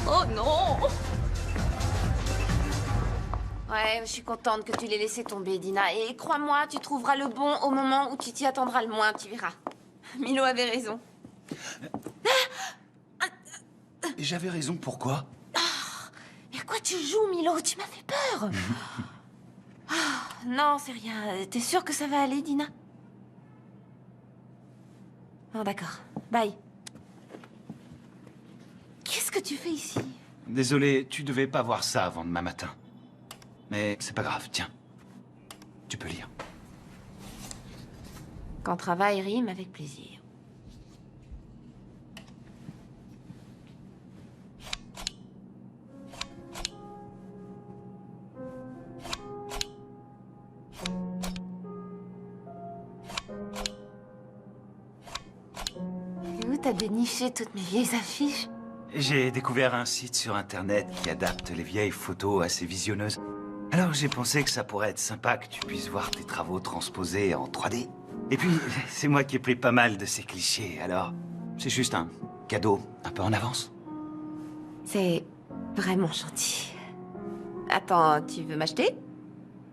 Oh non! Ouais, je suis contente que tu l'aies laissé tomber, Dina. Et crois-moi, tu trouveras le bon au moment où tu t'y attendras le moins, tu verras. Milo avait raison. J'avais raison, pourquoi? Et à quoi tu joues, Milo? Tu m'as fait peur. Non, c'est rien. T'es sûre que ça va aller, Dina? Oh, d'accord. Bye. Qu'est-ce que tu fais ici? Désolé, tu devais pas voir ça avant demain matin. Mais c'est pas grave, tiens. Tu peux lire. Quand travail rime avec plaisir. Et où t'as déniché toutes mes vieilles affiches? J'ai découvert un site sur Internet qui adapte les vieilles photos assez visionneuses. Alors j'ai pensé que ça pourrait être sympa que tu puisses voir tes travaux transposés en 3D. Et puis, c'est moi qui ai pris pas mal de ces clichés, alors c'est juste un cadeau un peu en avance. C'est vraiment gentil. Attends, tu veux m'acheter?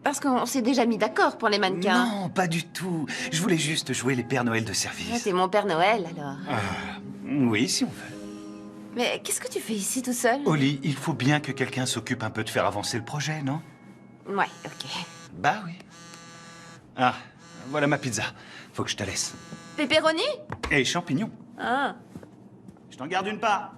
Parce qu'on s'est déjà mis d'accord pour les mannequins. Non, pas du tout. Je voulais juste jouer les Pères Noël de Ah, service. t'es mon Père Noël, alors. Oui, si on veut. Mais qu'est-ce que tu fais ici tout seul? Oli, il faut bien que quelqu'un s'occupe un peu de faire avancer le projet, non? Ouais, ok. Bah oui. Ah, voilà ma pizza. Faut que je te laisse. Pepperoni? Et champignons. Ah. Je t'en garde une part.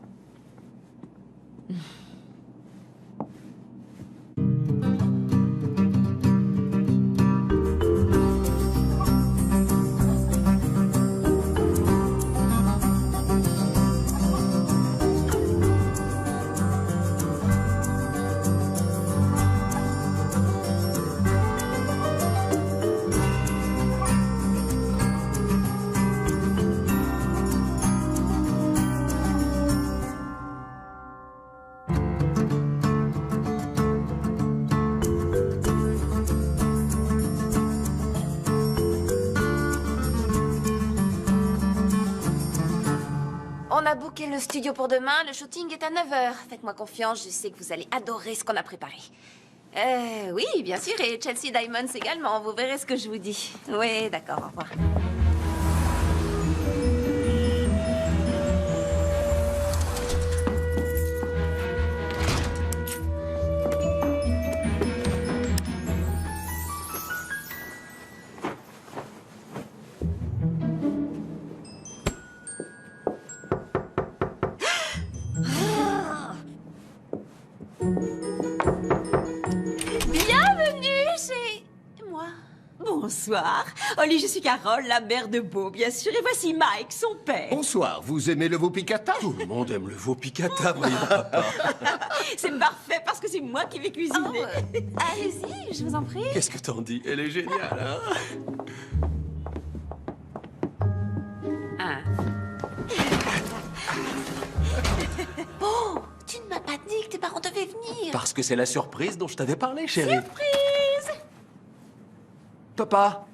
On a booké le studio pour demain, le shooting est à 9h. Faites-moi confiance, je sais que vous allez adorer ce qu'on a préparé. Oui, bien sûr, et Chelsea Diamonds également, vous verrez ce que je vous dis. Oui, d'accord, au revoir. Bienvenue chez moi. Bonsoir. Oli, je suis Carole, la mère de Beau, bien sûr. Et voici Mike, son père. Bonsoir, vous aimez le veau piccata? Tout le monde aime le veau piccata, voyons, papa. C'est parfait parce que c'est moi qui vais cuisiner. Allez-y, je vous en prie. Qu'est-ce que t'en dis? Elle est géniale, hein? Oh, tu ne m'as pas dit que tes parents devaient venir. Parce que c'est la surprise dont je t'avais parlé, chérie. Surprise! Papa,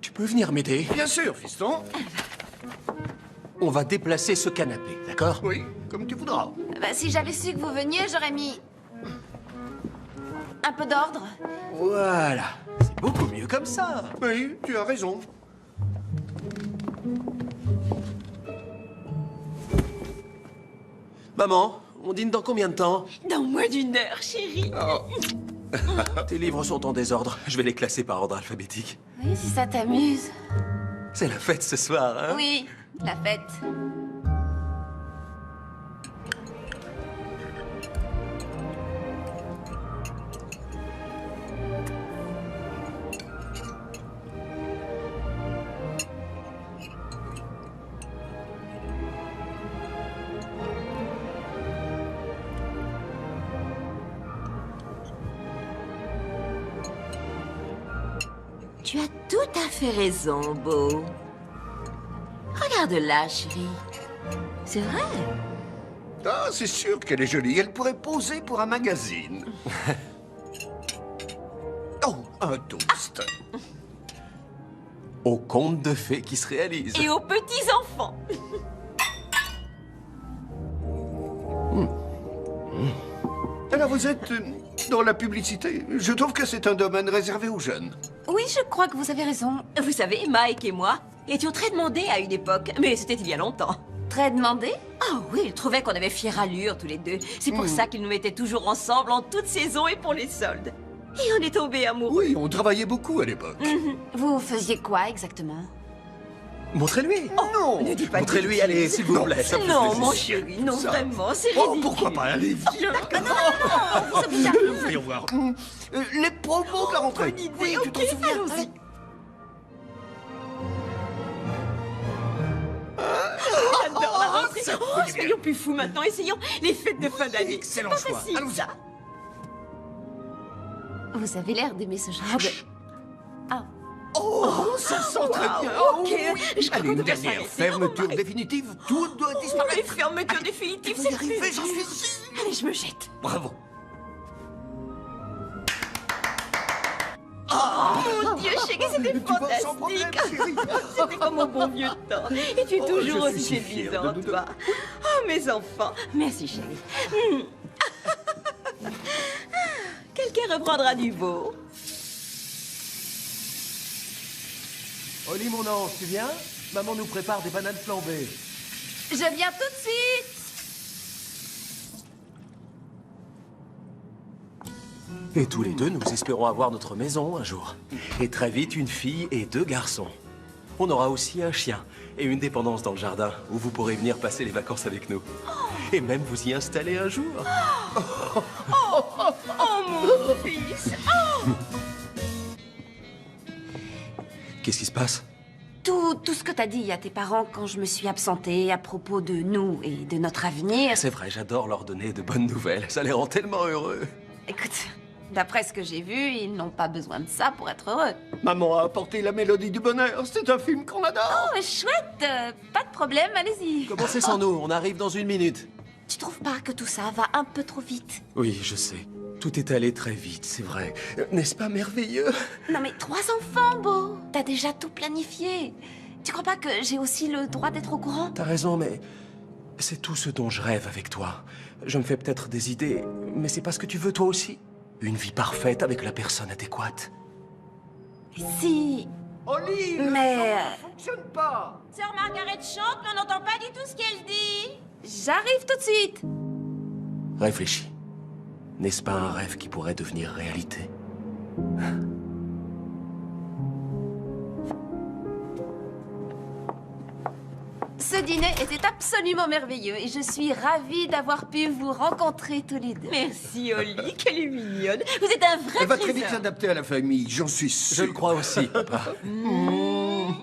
tu peux venir m'aider? Bien sûr, fiston. On va déplacer ce canapé, d'accord? Oui, comme tu voudras. Bah, si j'avais su que vous veniez, j'aurais mis un peu d'ordre. Voilà. C'est beaucoup mieux comme ça. Oui, tu as raison. Maman, on dîne dans combien de temps? Dans moins d'1 heure, chérie. Tes livres sont en désordre. Je vais les classer par ordre alphabétique. Oui, si ça t'amuse. C'est la fête ce soir, hein? Oui, la fête. Tu as tout à fait raison, Beau. Regarde là, chérie. C'est vrai. Ah, c'est sûr qu'elle est jolie. Elle pourrait poser pour un magazine. Oh, un toast. Au conte de fées qui se réalise. Et aux petits-enfants. Alors vous êtes dans la publicité. Je trouve que c'est un domaine réservé aux jeunes. Oui, je crois que vous avez raison. Vous savez, Mike et moi étions très demandés à une époque, mais c'était il y a longtemps. Très demandé? Ah oui, il trouvait qu'on avait fière allure tous les deux. C'est pour ça qu'il nous mettait toujours ensemble en toute saison et pour les soldes. Et on est tombés amoureux. Oui, on travaillait beaucoup à l'époque. Vous faisiez quoi exactement? Montrez-lui. Non, ne dis pas. Montrez-lui, allez, s'il vous plaît. ça me fait Non, plaisir. mon chéri, non, vraiment, c'est Oh, ridicule. pourquoi pas? Allez, viens. Voyons voir. Les promos de la rentrée. Bonne idée, Oui, tu ok, t'en souviens? allons-y. J'adore la rentrée. ça Oh, fait du bien. soyons plus fous maintenant. Essayons les fêtes de fin d'année. excellent Pas choix. facile, Allons-y. ça. Vous avez l'air d'aimer ce genre de... Ah. Oh, ça sent très bien. Ok, Oh, oui. je crois Allez, qu'on une peut pas dernière s'arrêter. fermeture définitive. Tout doit Les disparaître. fermetures définitives, Vous c'est y arrivez, plus. j'en suis sûr. Allez, je me jette. Bravo. Mon Dieu, chérie, c'était Tu vas sans problème, fantastique. chérie. C'était comme au bon vieux temps. Et tu es Oh, toujours je suis aussi si fier séduisant, de nous deux. toi. Oh, mes enfants. Merci, chérie. Quelqu'un reprendra du beau. Oli, mon ange, tu viens? Maman nous prépare des bananes flambées. Je viens tout de suite. Et tous les deux, nous espérons avoir notre maison un jour. Et très vite, une fille et 2 garçons. On aura aussi un chien et une dépendance dans le jardin où vous pourrez venir passer les vacances avec nous. Et même vous y installer un jour. Oh, mon fils. Oh. Qu'est-ce qui se passe? Tout ce que t'as dit à tes parents quand je me suis absentée à propos de nous et de notre avenir... C'est vrai, j'adore leur donner de bonnes nouvelles. Ça les rend tellement heureux. Écoute, d'après ce que j'ai vu, ils n'ont pas besoin de ça pour être heureux. Maman a apporté la mélodie du bonheur. C'est un film qu'on adore. Oh, chouette. Pas de problème, allez-y. Commencez sans nous, on arrive dans 1 minute. Tu trouves pas que tout ça va un peu trop vite? Oui, je sais. Tout est allé très vite, c'est vrai. N'est-ce pas merveilleux? Non mais 3 enfants, Beau. T'as déjà tout planifié. Tu crois pas que j'ai aussi le droit d'être au courant? T'as raison, mais c'est tout ce dont je rêve avec toi. Je me fais peut-être des idées, mais c'est pas ce que tu veux toi aussi. Une vie parfaite avec la personne adéquate. Si... Oli, mais... ne fonctionne pas. Sœur Margaret chante, mais on n'entend pas du tout ce qu'elle dit. J'arrive tout de suite. Réfléchis. N'est-ce pas un rêve qui pourrait devenir réalité? Ce dîner était absolument merveilleux et je suis ravie d'avoir pu vous rencontrer tous les deux. Merci, Oli, qu'elle est mignonne. Vous êtes un vrai Elle va très vite trésor. s'adapter à la famille, j'en suis sûr. Je le crois aussi, papa. Moi.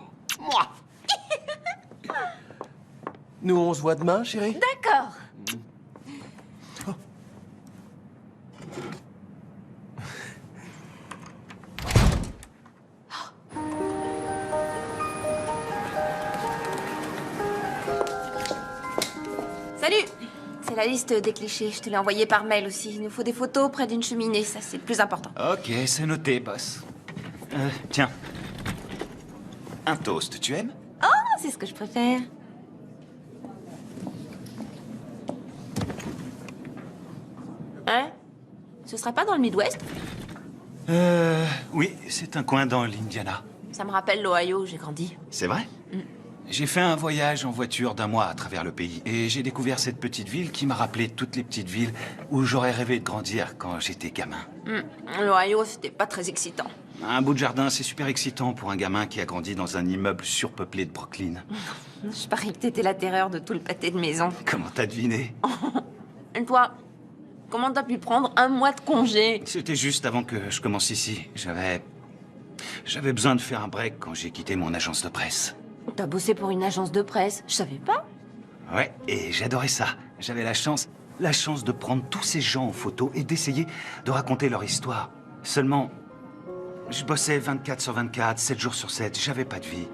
Nous, on se voit demain, chérie? D'accord. Salut! C'est la liste des clichés. Je te l'ai envoyé par mail aussi. Il nous faut des photos près d'une cheminée. Ça, c'est le plus important. Ok, c'est noté, boss. Tiens. Un toast, tu aimes? Oh, c'est ce que je préfère. Hein? Ce serait pas dans le Midwest? Oui, c'est un coin dans l'Indiana. Ça me rappelle l'Ohio où j'ai grandi. C'est vrai? J'ai fait un voyage en voiture d'1 mois à travers le pays et j'ai découvert cette petite ville qui m'a rappelé toutes les petites villes où j'aurais rêvé de grandir quand j'étais gamin. L'Ohio, c'était pas très excitant. Un bout de jardin, c'est super excitant pour un gamin qui a grandi dans un immeuble surpeuplé de Brooklyn. Je parie que t'étais la terreur de tout le pâté de maison. Comment t'as deviné? Et toi, comment t'as pu prendre 1 mois de congé? C'était juste avant que je commence ici. J'avais besoin de faire un break quand j'ai quitté mon agence de presse. T'as bossé pour une agence de presse, je savais pas. Ouais, et j'adorais ça. J'avais la chance de prendre tous ces gens en photo et d'essayer de raconter leur histoire. Seulement, je bossais 24/24, 7 jours sur 7, j'avais pas de vie.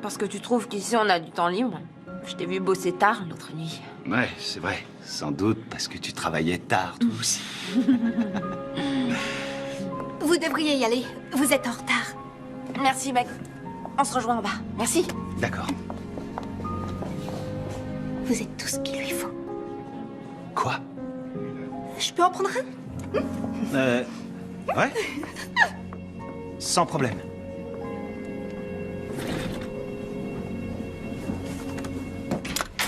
Parce que tu trouves qu'ici on a du temps libre? Je t'ai vu bosser tard l'autre nuit. Ouais, c'est vrai. Sans doute parce que tu travaillais tard, toi aussi. Vous devriez y aller. Vous êtes en retard. Merci, mec. On se rejoint en bas. Merci. D'accord. Vous êtes tout ce qu'il lui faut. Quoi? Je peux en prendre un? Ouais. Sans problème.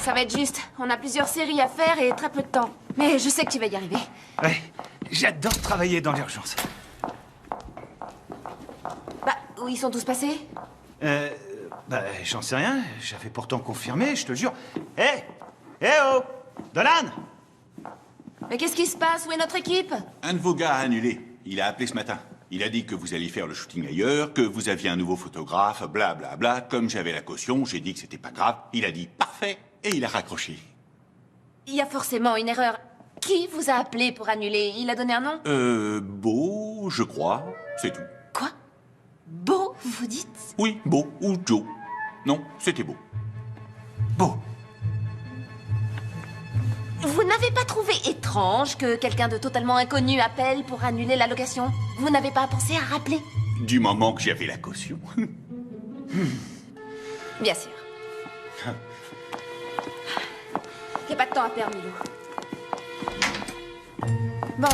Ça va être juste. On a plusieurs séries à faire et très peu de temps. Mais je sais que tu vas y arriver. Ouais, j'adore travailler dans l'urgence. Bah, où ils sont tous passés? J'en sais rien. J'avais pourtant confirmé, je te jure. Hé! Oh! Dolan! Mais qu'est-ce qui se passe? Où est notre équipe? Un de vos gars a annulé. Il a appelé ce matin. Il a dit que vous alliez faire le shooting ailleurs, que vous aviez un nouveau photographe, blablabla. Bla, bla. Comme j'avais la caution, j'ai dit que c'était pas grave. Il a dit parfait et il a raccroché. Il y a forcément une erreur. Qui vous a appelé pour annuler? Il a donné un nom? Beau, je crois. C'est tout. Quoi? Beau, vous dites? Oui, Beau ou Joe. Non, c'était Beau. Beau. Vous n'avez pas trouvé étrange que quelqu'un de totalement inconnu appelle pour annuler la location? Vous n'avez pas pensé à rappeler? Du moment que j'avais la caution. Bien sûr. Il n'y a pas de temps à perdre, Milo. Bon,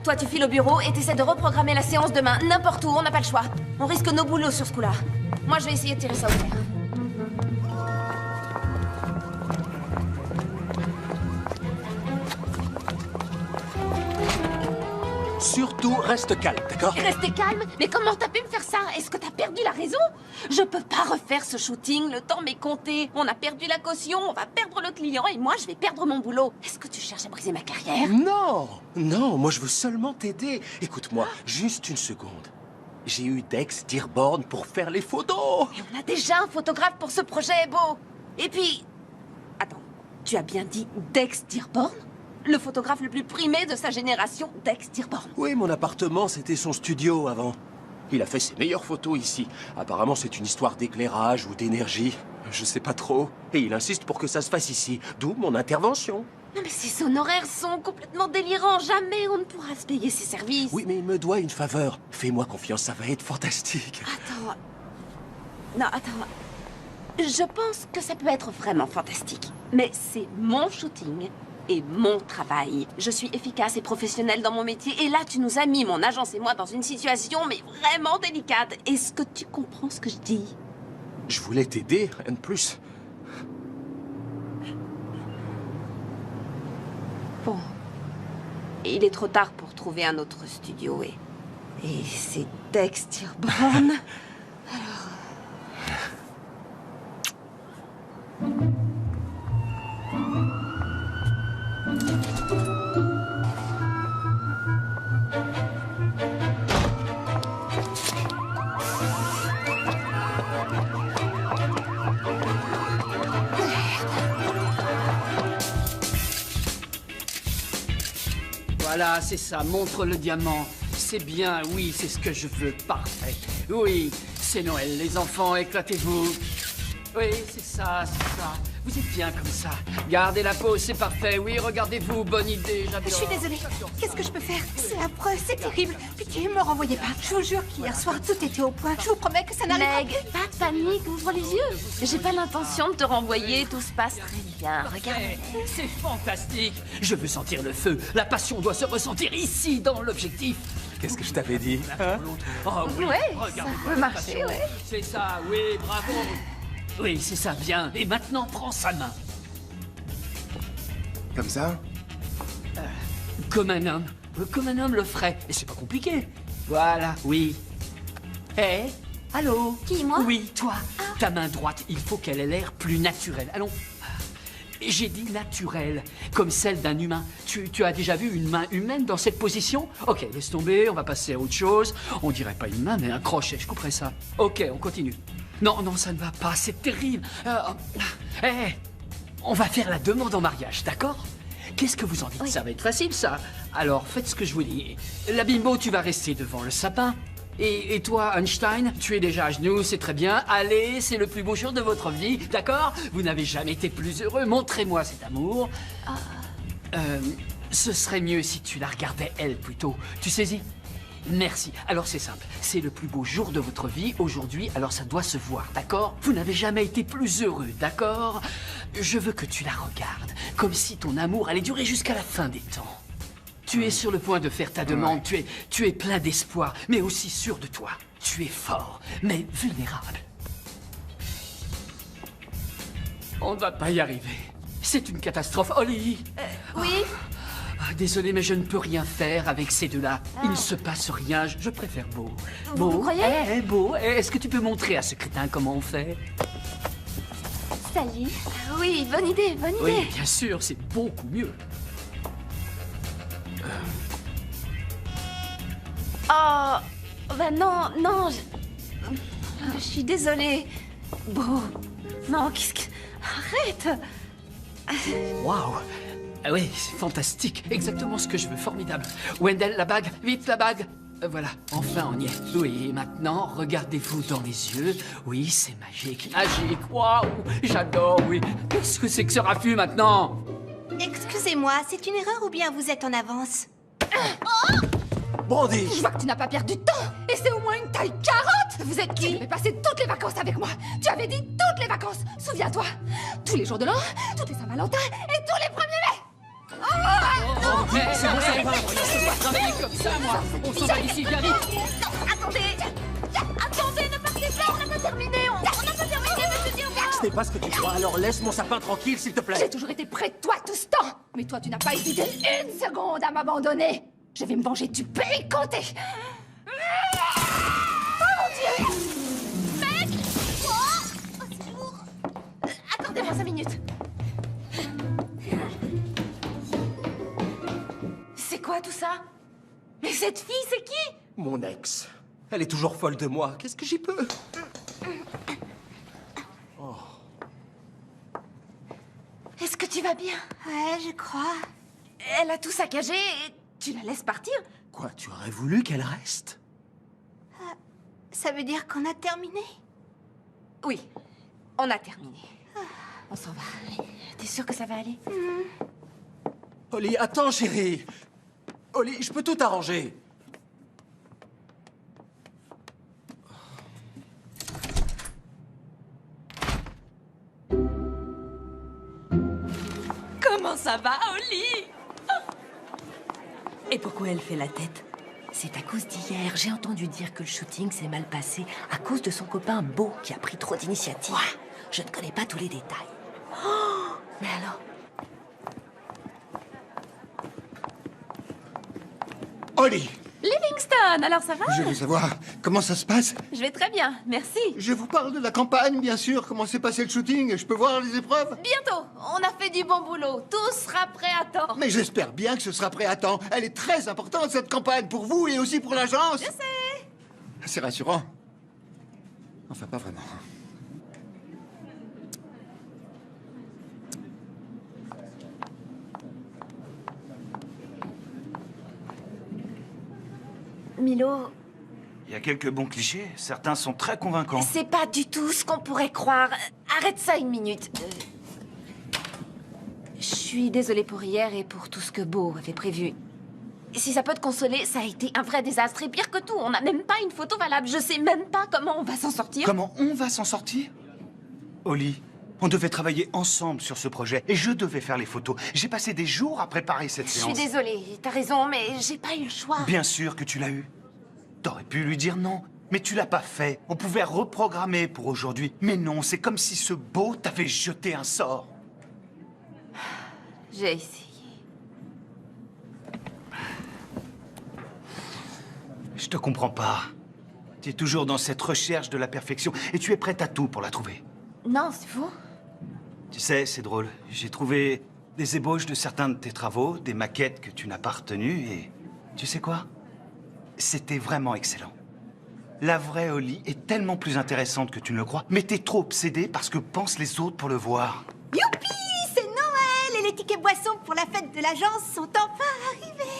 toi tu files au bureau et t'essaies de reprogrammer la séance demain, n'importe où, on n'a pas le choix. On risque nos boulots sur ce coup-là. Moi je vais essayer de tirer ça au clair. surtout, reste calme, d'accord? Restez calme. Mais comment t'as pu me faire ça? Est-ce que t'as perdu la raison? Je peux pas refaire ce shooting. Le temps m'est compté. On a perdu la caution, on va perdre le client et moi, je vais perdre mon boulot. Est-ce que tu cherches à briser ma carrière? Non! Non, moi je veux seulement t'aider. Écoute-moi, juste une seconde. J'ai eu Dex Dearborn pour faire les photos. Et on a déjà un photographe pour ce projet, Beau. Et puis... Attends, tu as bien dit Dex Dearborn? Le photographe le plus primé de sa génération, Dex Dearborn. Oui, mon appartement, c'était son studio avant. Il a fait ses meilleures photos ici. Apparemment, c'est une histoire d'éclairage ou d'énergie. Je sais pas trop. Et il insiste pour que ça se fasse ici. D'où mon intervention. Non mais ces honoraires sont complètement délirants. Jamais on ne pourra se payer ses services. Oui, mais il me doit une faveur. Fais-moi confiance, ça va être fantastique. Attends... Non, attends... Je pense que ça peut être vraiment fantastique. Mais c'est mon shooting et mon travail. Je suis efficace et professionnelle dans mon métier. Et là, tu nous as mis, mon agence et moi, dans une situation mais vraiment délicate. Est-ce que tu comprends ce que je dis? Je voulais t'aider, rien de plus. Bon. Il est trop tard pour trouver un autre studio et c'est Dex Dearborn. Alors... Voilà, c'est ça, montre le diamant. C'est bien, oui, c'est ce que je veux, parfait. Oui, c'est Noël, les enfants, éclatez-vous. Oui, c'est ça, c'est ça. Vous êtes bien comme ça. Gardez la pose, c'est parfait. Oui, regardez-vous, bonne idée, j'adore. Je suis désolée. Qu'est-ce que je peux faire? C'est affreux, c'est terrible. Pitié, me renvoyez pas. Je vous jure qu'hier soir, tout était au point. Je vous promets que ça n'arrivera Meg, pas de panique, ouvre les yeux. J'ai pas l'intention de te renvoyer, tout se passe très bien. Regarde. C'est fantastique. Je veux sentir le feu. La passion doit se ressentir ici, dans l'objectif. Qu'est-ce que je t'avais dit, hein? Oh oui, ouais, regardez ça peut marcher, ouais. C'est ça, oui, bravo. Oui, c'est ça, bien. Et maintenant, prends sa main. Comme ça? Comme un homme. Comme un homme le ferait. Et c'est pas compliqué. Voilà, oui. Hé, allô? Qui, moi? Oui, toi. Ta main droite, il faut qu'elle ait l'air plus naturelle. Allons. J'ai dit naturelle, comme celle d'un humain. Tu as déjà vu une main humaine dans cette position? Ok, laisse tomber, on va passer à autre chose. On dirait pas une main, mais un crochet, je couperai ça. Ok, on continue. Non, non, ça ne va pas, c'est terrible. On va faire la demande en mariage, d'accord? Qu'est-ce que vous en dites? Oui. Ça va être facile, ça. Alors, faites ce que je vous dis. La bimbo, tu vas rester devant le sapin. Et toi, Einstein, tu es déjà à genoux, c'est très bien. Allez, c'est le plus beau jour de votre vie, d'accord? Vous n'avez jamais été plus heureux. Montrez-moi cet amour. Ce serait mieux si tu la regardais, elle, plutôt. Tu saisis? Merci. Alors c'est simple, c'est le plus beau jour de votre vie aujourd'hui, alors ça doit se voir, d'accord? Vous n'avez jamais été plus heureux, d'accord? Je veux que tu la regardes, comme si ton amour allait durer jusqu'à la fin des temps. Tu es sur le point de faire ta demande, tu es plein d'espoir, mais aussi sûr de toi. Tu es fort, mais vulnérable. On ne va pas y arriver. C'est une catastrophe. Holly! Oui? Désolé, mais je ne peux rien faire avec ces deux-là. Il ne se passe rien, je préfère Beau. Beau, Vous croyez? Beau, est-ce que tu peux montrer à ce crétin comment on fait? Salut. Oui, bonne idée, bonne idée. Oui, bien sûr, c'est beaucoup mieux. Oh, bah non, non, je suis désolée. Beau, non, qu'est-ce que... Arrête. Waouh! Ah oui, c'est fantastique. Exactement ce que je veux. Formidable. Wendell, la bague. Vite, la bague. Voilà, enfin on y est. Oui, maintenant, regardez-vous dans les yeux. Oui, c'est magique. Magique. Waouh! J'adore, oui. Qu'est-ce que c'est que ce raffut maintenant? Excusez-moi, c'est une erreur ou bien vous êtes en avance? Brandy! Je vois que tu n'as pas perdu de temps. Et c'est au moins une taille carotte. Vous êtes qui? Tu avais passé toutes les vacances avec moi. Tu avais dit toutes les vacances. Souviens-toi. Tous les jours de l'an, tous les Saint-Valentin et tous les 1er mai. C'est bon, ça va. On peut pas travailler comme ça, moi. On s'en va d'ici, viens vite. Non, attendez, ne partez pas, on n'a pas terminé. On n'a pas terminé, monsieur Dearborn. Ce n'est pas ce que tu crois, alors laisse mon sapin tranquille, s'il te plaît. J'ai toujours été près de toi tout ce temps. Mais toi, tu n'as pas hésité une seconde à m'abandonner. Je vais me venger du péricanté. Oh mon Dieu! Mec! Oh, c'est lourd. Accordez-moi 5 minutes. C'est quoi tout ça? Mais cette fille, c'est qui? Mon ex. Elle est toujours folle de moi. Qu'est-ce que j'y peux? Oh. Est-ce que tu vas bien? Ouais, je crois. Elle a tout saccagé et tu la laisses partir? Quoi, tu aurais voulu qu'elle reste? Ça veut dire qu'on a terminé? Oui, on a terminé. On s'en va. T'es sûre que ça va aller? Oli, attends, chérie. Oli, je peux tout arranger. Comment ça va, Oli? Et pourquoi elle fait la tête? C'est à cause d'hier. J'ai entendu dire que le shooting s'est mal passé à cause de son copain Beau qui a pris trop d'initiative. Je ne connais pas tous les détails. Oh, mais alors? Oli! Livingston, alors ça va? Je veux savoir comment ça se passe. Je vais très bien, merci. Je vous parle de la campagne, bien sûr. Comment s'est passé le shooting? Je peux voir les épreuves? Bientôt, on a fait du bon boulot. Tout sera prêt à temps. Mais j'espère bien que ce sera prêt à temps. Elle est très importante, cette campagne, pour vous et aussi pour l'agence. Je sais. C'est rassurant. Enfin, pas vraiment. Milo, Il y a quelques bons clichés. Certains sont très convaincants. c'est pas du tout ce qu'on pourrait croire. Arrête ça 1 minute. Je suis désolée pour hier et pour tout ce que Beau avait prévu. Si ça peut te consoler, ça a été un vrai désastre. Et pire que tout, on n'a même pas une photo valable. Je sais même pas comment on va s'en sortir. Comment on va s'en sortir? Oli, on devait travailler ensemble sur ce projet et je devais faire les photos. J'ai passé des jours à préparer cette Je suis séance. désolée, t'as raison, mais j'ai pas eu le choix. Bien sûr que tu l'as eu. T'aurais pu lui dire non, mais tu l'as pas fait. On pouvait reprogrammer pour aujourd'hui. Mais non, c'est comme si ce Beau t'avait jeté un sort. J'ai essayé. Je te comprends pas. Tu es toujours dans cette recherche de la perfection et tu es prête à tout pour la trouver. Non, c'est faux. Tu sais, c'est drôle. J'ai trouvé des ébauches de certains de tes travaux, des maquettes que tu n'as pas retenues et... Tu sais quoi? C'était vraiment excellent. La vraie Oli est tellement plus intéressante que tu ne le crois, mais t'es trop obsédé par ce que pensent les autres pour le voir. Youpi! C'est Noël et les tickets boissons pour la fête de l'agence sont enfin arrivés.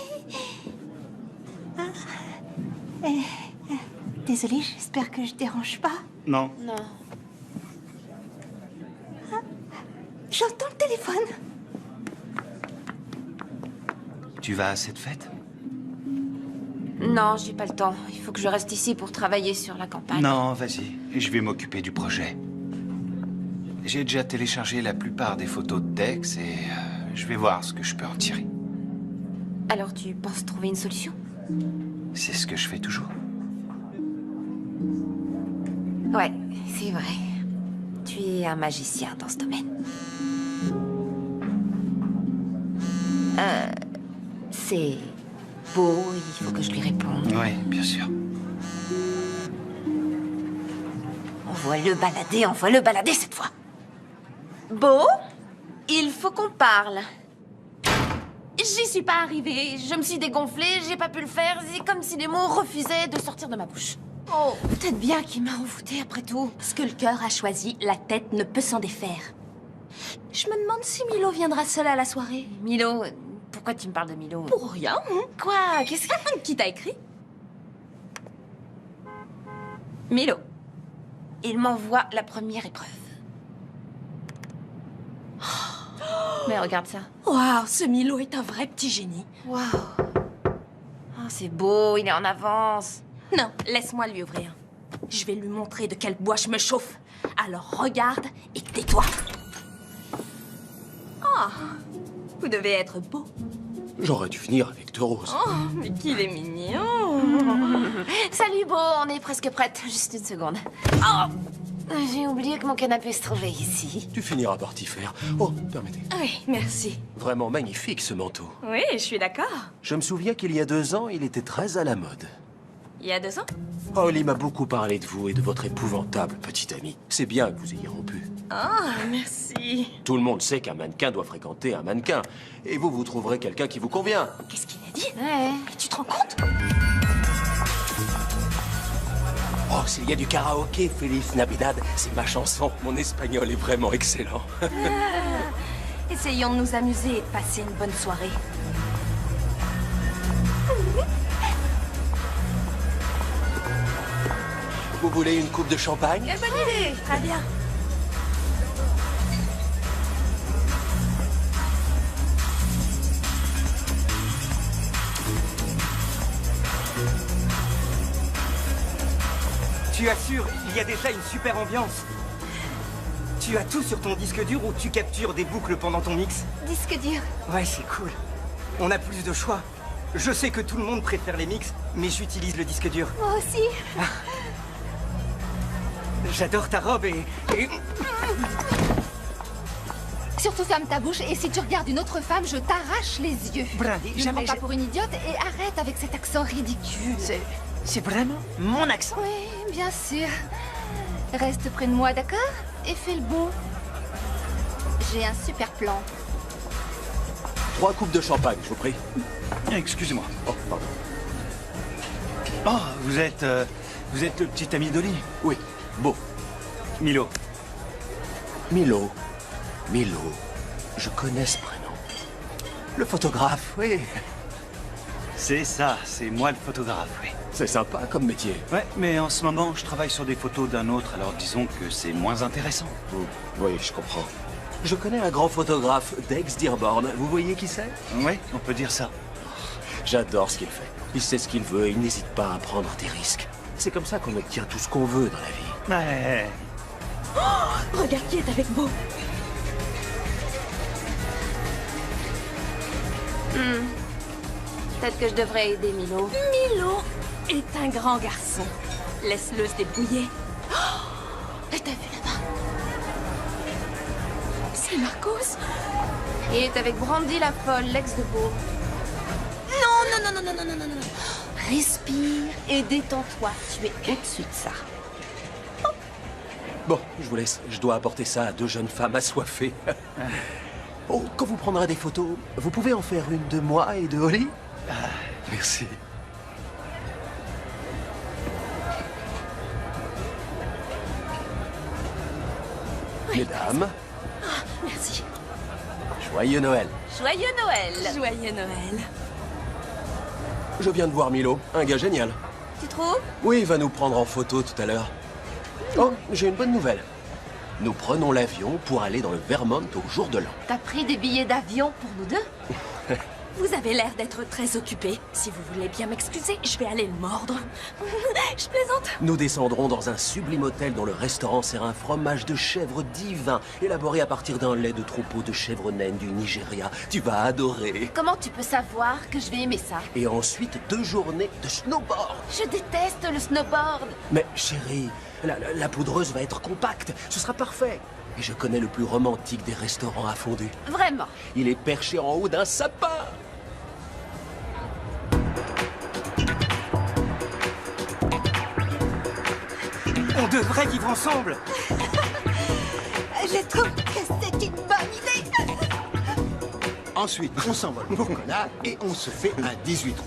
Désolée, j'espère que je dérange pas. Non. Non. J'entends le téléphone. Tu vas à cette fête? Non, j'ai pas le temps. Il faut que je reste ici pour travailler sur la campagne. Non, vas-y. Je vais m'occuper du projet. J'ai déjà téléchargé la plupart des photos de Dex et je vais voir ce que je peux en tirer. Alors tu penses trouver une solution? C'est ce que je fais toujours. Ouais, c'est vrai. Tu es un magicien dans ce domaine. C'est Beau, il faut que je lui réponde. Oui, bien sûr. Envoie-le balader cette fois. Beau, il faut qu'on parle. J'y suis pas arrivée, je me suis dégonflée, j'ai pas pu le faire, c'est comme si les mots refusaient de sortir de ma bouche. Oh, peut-être bien qu'il m'a envoûtée après tout. Ce que le cœur a choisi, la tête ne peut s'en défaire. Je me demande si Milo viendra seul à la soirée. Milo, pourquoi tu me parles de Milo? Pour rien, hein? Quoi? Qu'est-ce que... Qui t'a écrit? Milo, il m'envoie la première épreuve. Mais regarde ça. Waouh, ce Milo est un vrai petit génie. Waouh. Oh, c'est beau, il est en avance. Non, laisse-moi lui ouvrir. Je vais lui montrer de quel bois je me chauffe. Alors regarde et tais-toi. Oh, vous devez être beau. J'aurais dû finir avec deux roses. Oh, mais qu'il est mignon. Salut Beau, on est presque prête. Juste une seconde. Oh, J'ai oublié que mon canapé se trouvait ici. Tu finiras par t'y faire. Oh, permettez. Oui, merci. Vraiment magnifique, ce manteau. Oui, je suis d'accord. Je me souviens qu'il y a 2 ans, il était très à la mode. Il y a 2 ans? Holly m'a beaucoup parlé de vous et de votre épouvantable petite amie. C'est bien que vous ayez rompu. Oh, merci. Tout le monde sait qu'un mannequin doit fréquenter un mannequin. Et vous, vous trouverez quelqu'un qui vous convient. Qu'est-ce qu'il a dit? Ouais. Mais tu te rends compte? Oh, s'il y a du karaoké, Feliz Navidad, c'est ma chanson. Mon espagnol est vraiment excellent. Essayons de nous amuser et de passer une bonne soirée. Vous voulez une coupe de champagne? Bonne idée. Très bien. Tu assures, il y a déjà une super ambiance. Tu as tout sur ton disque dur ou tu captures des boucles pendant ton mix? Disque dur. Ouais, c'est cool. On a plus de choix. Je sais que tout le monde préfère les mix, mais j'utilise le disque dur. Moi aussi. J'adore ta robe et... Surtout ferme ta bouche et si tu regardes une autre femme, je t'arrache les yeux. Brandy, Je me prends pas pour une idiote et arrête avec cet accent ridicule. C'est vraiment mon accent? Oui, bien sûr. Reste près de moi, d'accord? Et fais le beau. J'ai un super plan. 3 coupes de champagne, je vous prie. Excusez-moi. Oh, pardon. Oh, vous êtes le petit ami d'Oli? Oui, beau. Milo. Milo. Je connais ce prénom. Le photographe, oui. C'est ça, c'est moi le photographe, oui. C'est sympa comme métier. Ouais, mais en ce moment, je travaille sur des photos d'un autre, alors disons que c'est moins intéressant. Oui, je comprends. Je connais un grand photographe d'Aix Dearborn. Vous voyez qui c'est? Oui, on peut dire ça. J'adore ce qu'il fait. Il sait ce qu'il veut et il n'hésite pas à prendre des risques. C'est comme ça qu'on obtient tout ce qu'on veut dans la vie. Ouais. Oh, regarde qui est avec Beau. Peut-être que je devrais aider Milo. Milo est un grand garçon. Laisse-le se débrouiller. Et t'as vu là-bas? C'est Marcos? Il est avec Brandy la folle, l'ex de Beau. Non. Respire et détends-toi. Tu es au-dessus de ça. Bon, je vous laisse. Je dois apporter ça à 2 jeunes femmes assoiffées. Oh, quand vous prendrez des photos, vous pouvez en faire une de moi et de Holly? Merci. Mesdames, Merci. joyeux Noël. Joyeux Noël. Joyeux Noël. Je viens de voir Milo, un gars génial. Tu trouves? Oui, il va nous prendre en photo tout à l'heure. Oh, j'ai une bonne nouvelle. Nous prenons l'avion pour aller dans le Vermont au jour de l'an. T'as pris des billets d'avion pour nous deux? Vous avez l'air d'être très occupé. Si vous voulez bien m'excuser, je vais aller le mordre. Je plaisante. Nous descendrons dans un sublime hôtel dont le restaurant sert un fromage de chèvre divin, élaboré à partir d'un lait de troupeau de chèvres naines du Nigeria. Tu vas adorer. Comment tu peux savoir que je vais aimer ça? Et ensuite, 2 journées de snowboard. Je déteste le snowboard. Mais chérie, la poudreuse va être compacte. Ce sera parfait. Et je connais le plus romantique des restaurants à fondue. Vraiment? Il est perché en haut d'un sapin. On devrait vivre ensemble. Je trouve que c'est une bonne idée. Ensuite, on s'envole pour Kona et on se fait un 18 trous.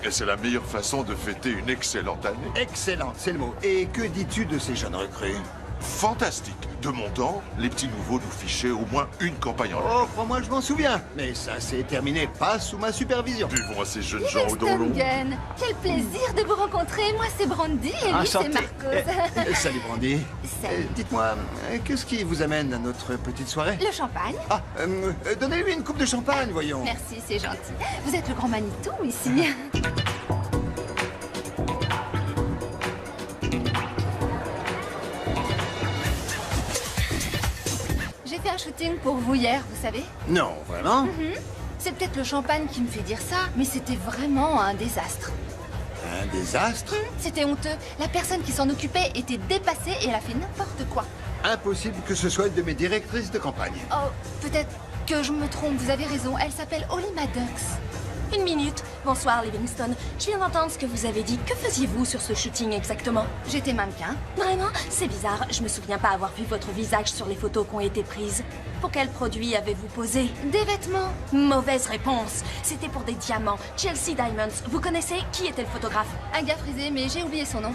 Et c'est la meilleure façon de fêter une excellente année. Excellent, c'est le mot. Et que dis-tu de ces jeunes recrues? Fantastique. De mon temps, les petits nouveaux nous fichaient au moins une campagne en ligne. Oh, crois-moi, je m'en souviens. Mais ça s'est terminé pas sous ma supervision. Buvons à ces jeunes gens au dos long. Stangen, quel plaisir de vous rencontrer. Moi, c'est Brandy et lui, c'est Enchanté. Marcos. Salut, Brandy. Salut. Dites-moi, qu'est-ce qui vous amène à notre petite soirée? Le champagne. Ah, donnez-lui une coupe de champagne, voyons. Merci, c'est gentil. Vous êtes le grand Manitou ici. J'ai fait un shooting pour vous hier, vous savez? Non, vraiment? C'est peut-être le champagne qui me fait dire ça, mais c'était vraiment un désastre. Un désastre? C'était honteux. La personne qui s'en occupait était dépassée et elle a fait n'importe quoi. Impossible que ce soit une de mes directrices de campagne. Oh, peut-être que je me trompe, vous avez raison. Elle s'appelle Holly Maddox. Une minute. Bonsoir, Livingstone. Je viens d'entendre ce que vous avez dit. Que faisiez-vous sur ce shooting exactement? J'étais mannequin. Vraiment? C'est bizarre. Je me souviens pas avoir vu votre visage sur les photos qui ont été prises. Pour quel produit avez-vous posé? Des vêtements. Mauvaise réponse. C'était pour des diamants. Chelsea Diamonds. Vous connaissez? Qui était le photographe? Un gars frisé, mais j'ai oublié son nom.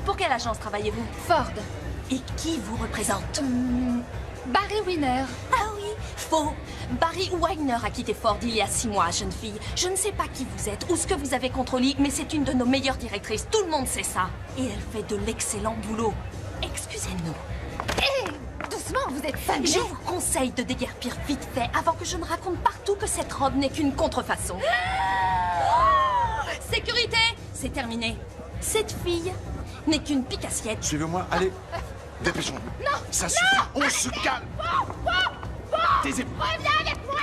Pour quelle agence travaillez-vous? Ford. Et qui vous représente? Barry Winner. Ah oui, faux. Barry Weiner a quitté Ford il y a 6 mois, jeune fille. Je ne sais pas qui vous êtes ou ce que vous avez contre Holly, mais c'est une de nos meilleures directrices. Tout le monde sait ça. Et elle fait de l'excellent boulot. Excusez-nous. Hé, doucement, vous êtes famille. Je vous conseille de déguerpir vite fait avant que je ne raconte partout que cette robe n'est qu'une contrefaçon. Sécurité, c'est terminé. Cette fille n'est qu'une pique-assiette. Suivez-moi, allez. Dépêchons-nous. Non. Ça suffit, on se calme. Taisez-vous. Reviens avec moi.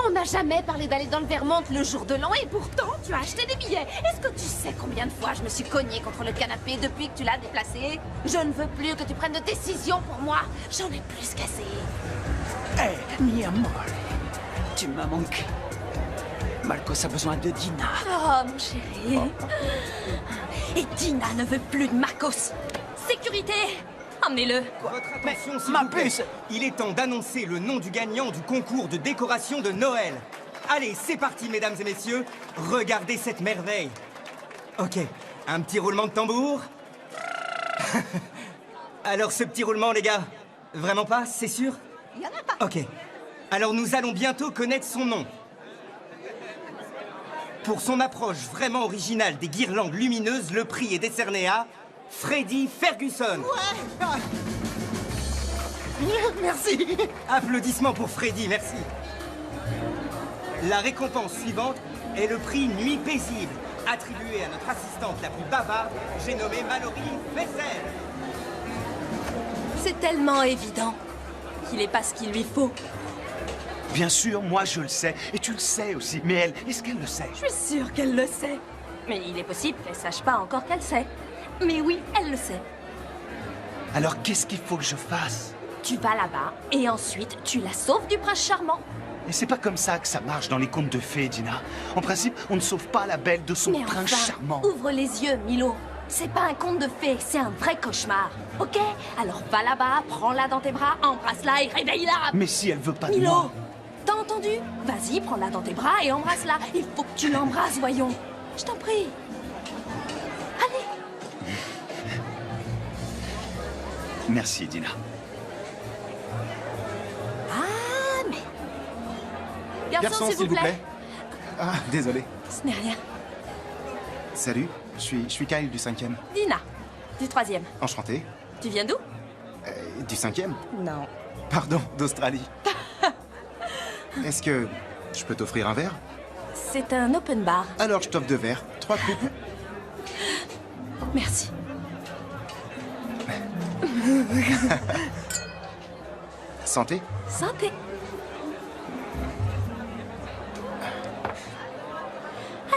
On n'a jamais parlé d'aller dans le Vermont le jour de l'an et pourtant tu as acheté des billets. Est-ce que tu sais combien de fois je me suis cognée contre le canapé depuis que tu l'as déplacé? Je ne veux plus que tu prennes de décision pour moi. J'en ai plus qu'assez. Hé, mi amore, tu m'as manqué. Marcos a besoin de Dina. Oh, mon chéri. Et Dina ne veut plus de Marcos. Sécurité, emmenez-le. Votre attention, s'il vous plaît. Il est temps d'annoncer le nom du gagnant du concours de décoration de Noël. Allez, c'est parti, mesdames et messieurs. Regardez cette merveille. Ok, un petit roulement de tambour. Alors, ce petit roulement, les gars, vraiment pas, c'est sûr? Il y en a pas. Ok. Alors, nous allons bientôt connaître son nom. Pour son approche vraiment originale des guirlandes lumineuses, le prix est décerné à Freddy Ferguson. Ouais. Merci. Applaudissements pour Freddy, merci. La récompense suivante est le prix Nuit paisible, attribué à notre assistante la plus bavarde, j'ai nommé Mallory Vessel. C'est tellement évident qu'il est pas ce qu'il lui faut. Bien sûr, moi je le sais, et tu le sais aussi. Mais elle, est-ce qu'elle le sait? Je suis sûre qu'elle le sait. Mais il est possible qu'elle sache pas encore qu'elle sait. Mais oui, elle le sait. Alors qu'est-ce qu'il faut que je fasse? Tu vas là-bas, et ensuite, tu la sauves du prince charmant. Et c'est pas comme ça que ça marche dans les contes de fées, Dina. En principe, on ne sauve pas la belle de son Mais prince enfin, charmant. Ouvre les yeux, Milo. C'est pas un conte de fées, c'est un vrai cauchemar. Ok? Alors va là-bas, prends-la dans tes bras, embrasse-la et réveille-la. Mais si elle veut pas de Milo, moi... t'as entendu? Vas-y, prends-la dans tes bras et embrasse-la. Il faut que tu l'embrasses, voyons. Je t'en prie. Allez. Merci, Dina. Ah, mais... Garçon, s'il vous plaît. Ah, désolé. Ce n'est rien. Salut, je suis Kyle du 5e. Dina, du 3e. Enchanté. Tu viens d'où? Du 5e? Non. Pardon, d'Australie. Est-ce que je peux t'offrir un verre? C'est un open bar. Alors je t'offre 2 verres, 3 coupes. Merci. Santé. Santé.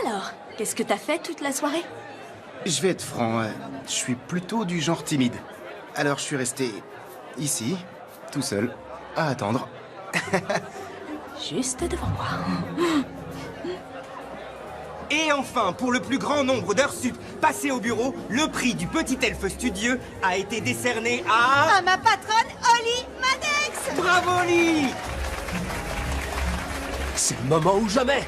Alors, qu'est-ce que t'as fait toute la soirée? Je vais être franc, je suis plutôt du genre timide. Alors je suis resté ici, tout seul, à attendre. Juste devant moi. Et enfin, pour le plus grand nombre d'heures sup passées au bureau, le prix du petit elfe studieux a été décerné à... À ma patronne, Holly Maddox. Bravo, Holly! C'est le moment ou jamais.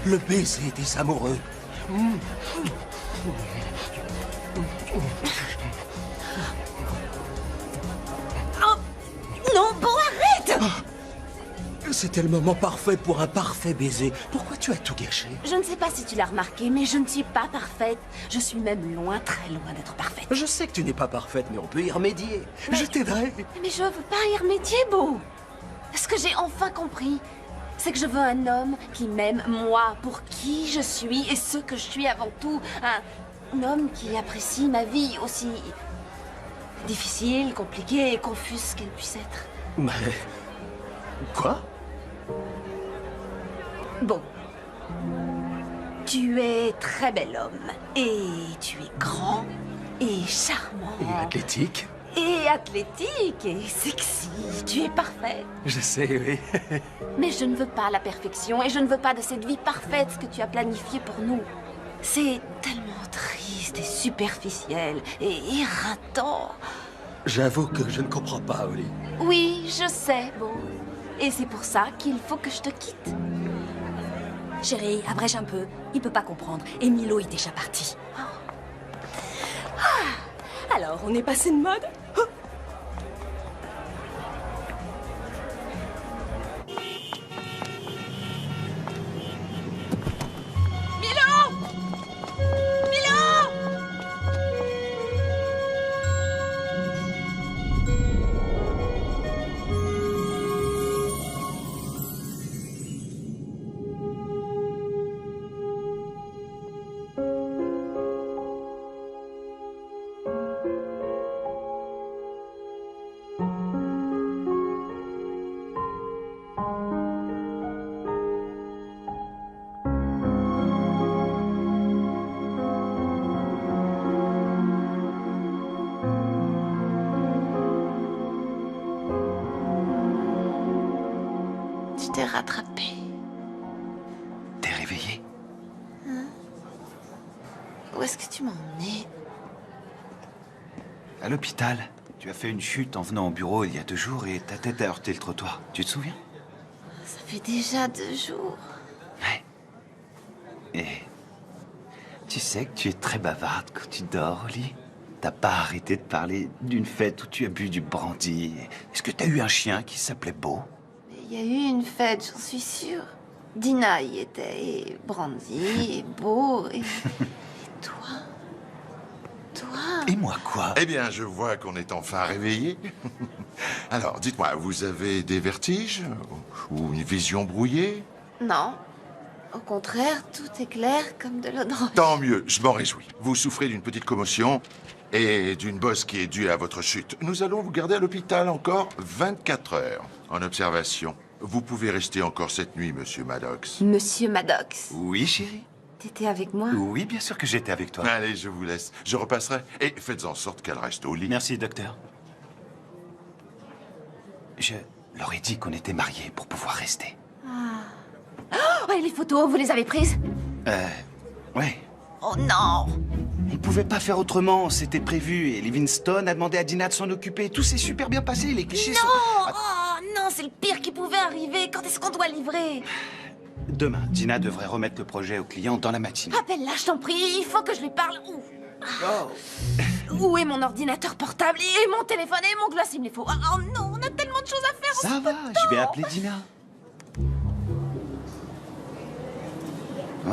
Le baiser des amoureux. Oh non, bon, arrête! C'était le moment parfait pour un parfait baiser. Pourquoi tu as tout gâché? Je ne sais pas si tu l'as remarqué, mais je ne suis pas parfaite. Je suis même loin, très loin d'être parfaite. Je sais que tu n'es pas parfaite, mais on peut y remédier. Je t'aiderai. Mais je veux pas y remédier, Beau. Ce que j'ai enfin compris, c'est que je veux un homme qui m'aime, moi, pour qui je suis et ce que je suis avant tout. Un homme qui apprécie ma vie aussi difficile, compliquée et confuse qu'elle puisse être. Mais... Quoi? Bon, Tu es très bel homme. Et tu es grand et charmant. Et athlétique. Et athlétique et sexy. Tu es parfait. Je sais, oui. Mais je ne veux pas la perfection et je ne veux pas de cette vie parfaite que tu as planifiée pour nous. C'est tellement triste et superficiel et éreintant. J'avoue que je ne comprends pas, Oli. Oui, je sais, Beau. Et c'est pour ça qu'il faut que je te quitte. Chérie, abrège un peu. Il peut pas comprendre. Et Milo est déjà parti. Alors, on est passé de mode? Tu t'es rattrapé. T'es réveillé? Hein? Où est-ce que tu m'as emmené? À l'hôpital. Tu as fait une chute en venant au bureau il y a 2 jours et ta tête a heurté le trottoir. Tu te souviens? Ça fait déjà 2 jours. Et tu sais que tu es très bavarde quand tu dors au lit. T'as pas arrêté de parler d'une fête où tu as bu du brandy. Est-ce que t'as eu un chien qui s'appelait Beau? Il y a eu une fête, j'en suis sûre. Dina y était, et Brandy, et Beau, et toi? Toi? Et moi quoi? Eh bien, je vois qu'on est enfin réveillé. Alors, dites-moi, vous avez des vertiges? Ou une vision brouillée? Non. Au contraire, tout est clair comme de l'eau de roche. Tant mieux, je m'en réjouis. Vous souffrez d'une petite commotion et d'une bosse qui est due à votre chute. Nous allons vous garder à l'hôpital encore 24 heures en observation. Vous pouvez rester encore cette nuit, monsieur Maddox. Monsieur Maddox, Oui, chérie? t'étais avec moi? Oui, bien sûr que j'étais avec toi. Allez, je vous laisse. Je repasserai. Et faites en sorte qu'elle reste au lit. Merci, docteur. Je leur ai dit qu'on était mariés pour pouvoir rester. Oh, et les photos, vous les avez prises? Ouais. Oh non! On pouvait pas faire autrement, c'était prévu. Et Livingstone a demandé à Dina de s'en occuper. Tout s'est super bien passé, les clichés Non! sont... Oh non, c'est le pire qui pouvait arriver. Quand est-ce qu'on doit livrer? Demain, Dina devrait remettre le projet au client dans la matinée. Appelle-la, je t'en prie. Il faut que je lui parle. Où est mon ordinateur portable et mon téléphone et mon gloss? Il me les faut. Oh non, on a tellement de choses à faire. Ça va, je vais appeler Dina. Oh,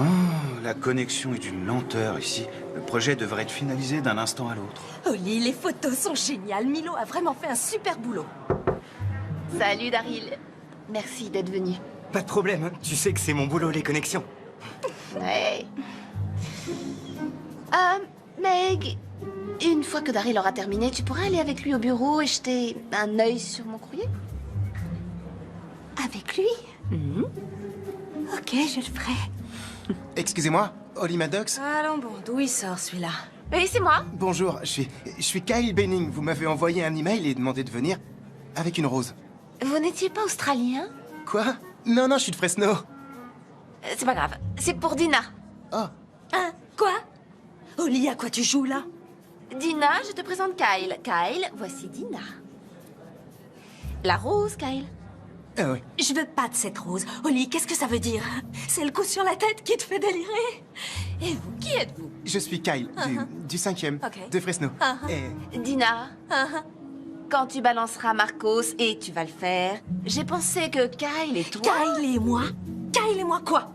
la connexion est d'une lenteur ici. Le projet devrait être finalisé d'un instant à l'autre. Oli, les photos sont géniales. Milo a vraiment fait un super boulot. Salut Daryl. Merci d'être venu. Pas de problème, tu sais que c'est mon boulot, les connexions. Ouais. Meg, une fois que Daryl aura terminé, tu pourrais aller avec lui au bureau et jeter un œil sur mon courrier? Avec lui? Ok, je le ferai. Excusez-moi, Oli Maddox? Allons bon, d'où il sort celui-là? Oui, c'est moi. Bonjour, je suis Kyle Benning. Vous m'avez envoyé un email et demandé de venir avec une rose. Vous n'étiez pas australien? Quoi? Non, je suis de Fresno. C'est pas grave, c'est pour Dina. Oh. Hein? Quoi? Oli, à quoi tu joues là? Dina, je te présente Kyle. Kyle, voici Dina. La rose, Kyle. Ah oui. Je veux pas de cette rose. Oli, qu'est-ce que ça veut dire? C'est le coup sur la tête qui te fait délirer? Et vous, qui êtes-vous? Je suis Kyle, du 5e, de Fresno. Et... Dina, quand tu balanceras Marcos, et tu vas le faire, j'ai pensé que Kyle et toi... Kyle et moi? Kyle et moi quoi?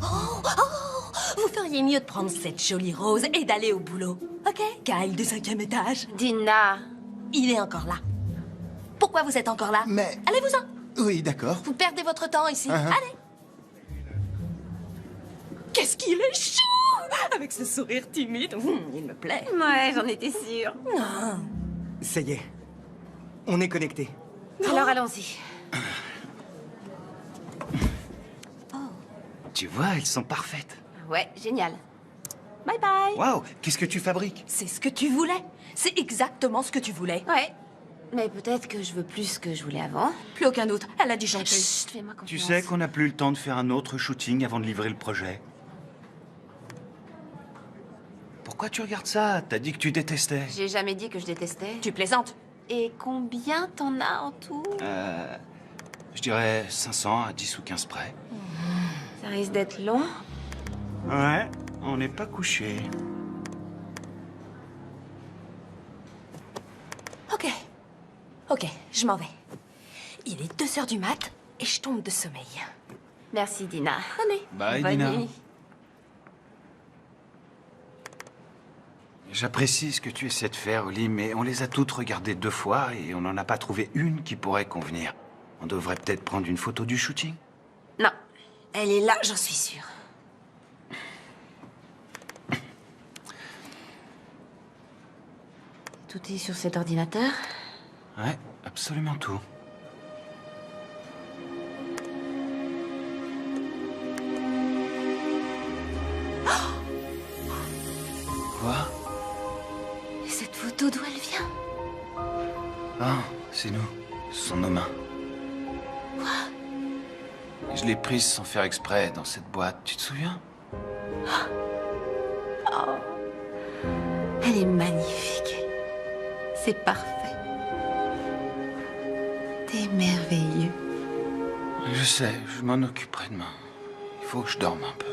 Vous feriez mieux de prendre cette jolie rose et d'aller au boulot. Ok? Kyle du 5e étage. Dina. Il est encore là. Pourquoi vous êtes encore là? Mais... Allez-vous-en. Oui, d'accord. Vous perdez votre temps ici. Allez. Qu'est-ce qu'il est chou! Avec ce sourire timide. Il me plaît. Ouais, j'en étais sûre. Non. Ça y est, on est connectés. Alors allons-y. Tu vois, elles sont parfaites. Ouais, génial. Bye bye. Waouh, qu'est-ce que tu fabriques? C'est ce que tu voulais. C'est exactement ce que tu voulais. Ouais. Mais peut-être que je veux plus que je voulais avant. Plus aucun doute. Elle a dit gentil. Chut, fais-moi confiance. Tu sais qu'on n'a plus le temps de faire un autre shooting avant de livrer le projet. Pourquoi tu regardes ça? T'as dit que tu détestais. J'ai jamais dit que je détestais. Tu plaisantes. Et combien t'en as en tout? Je dirais 500 à 10 ou 15 près. Ça risque d'être long. Ouais, on n'est pas couché. Ok, je m'en vais. Il est 2h du mat et je tombe de sommeil. Merci, Dina. Allez. Bye, Bonne Dina. nuit. J'apprécie ce que tu essaies de faire, Oli, mais on les a toutes regardées 2 fois et on n'en a pas trouvé une qui pourrait convenir. On devrait peut-être prendre une photo du shooting. Non, elle est là, j'en suis sûre. Tout est sur cet ordinateur? Ouais, absolument tout. Quoi? Et cette photo, d'où elle vient? Ah, c'est nous. Ce sont nos mains. Quoi? Je l'ai prise sans faire exprès dans cette boîte, tu te souviens? Oh. Elle est magnifique. C'est parfait. T'es merveilleux. Je sais, je m'en occuperai demain. Il faut que je dorme un peu.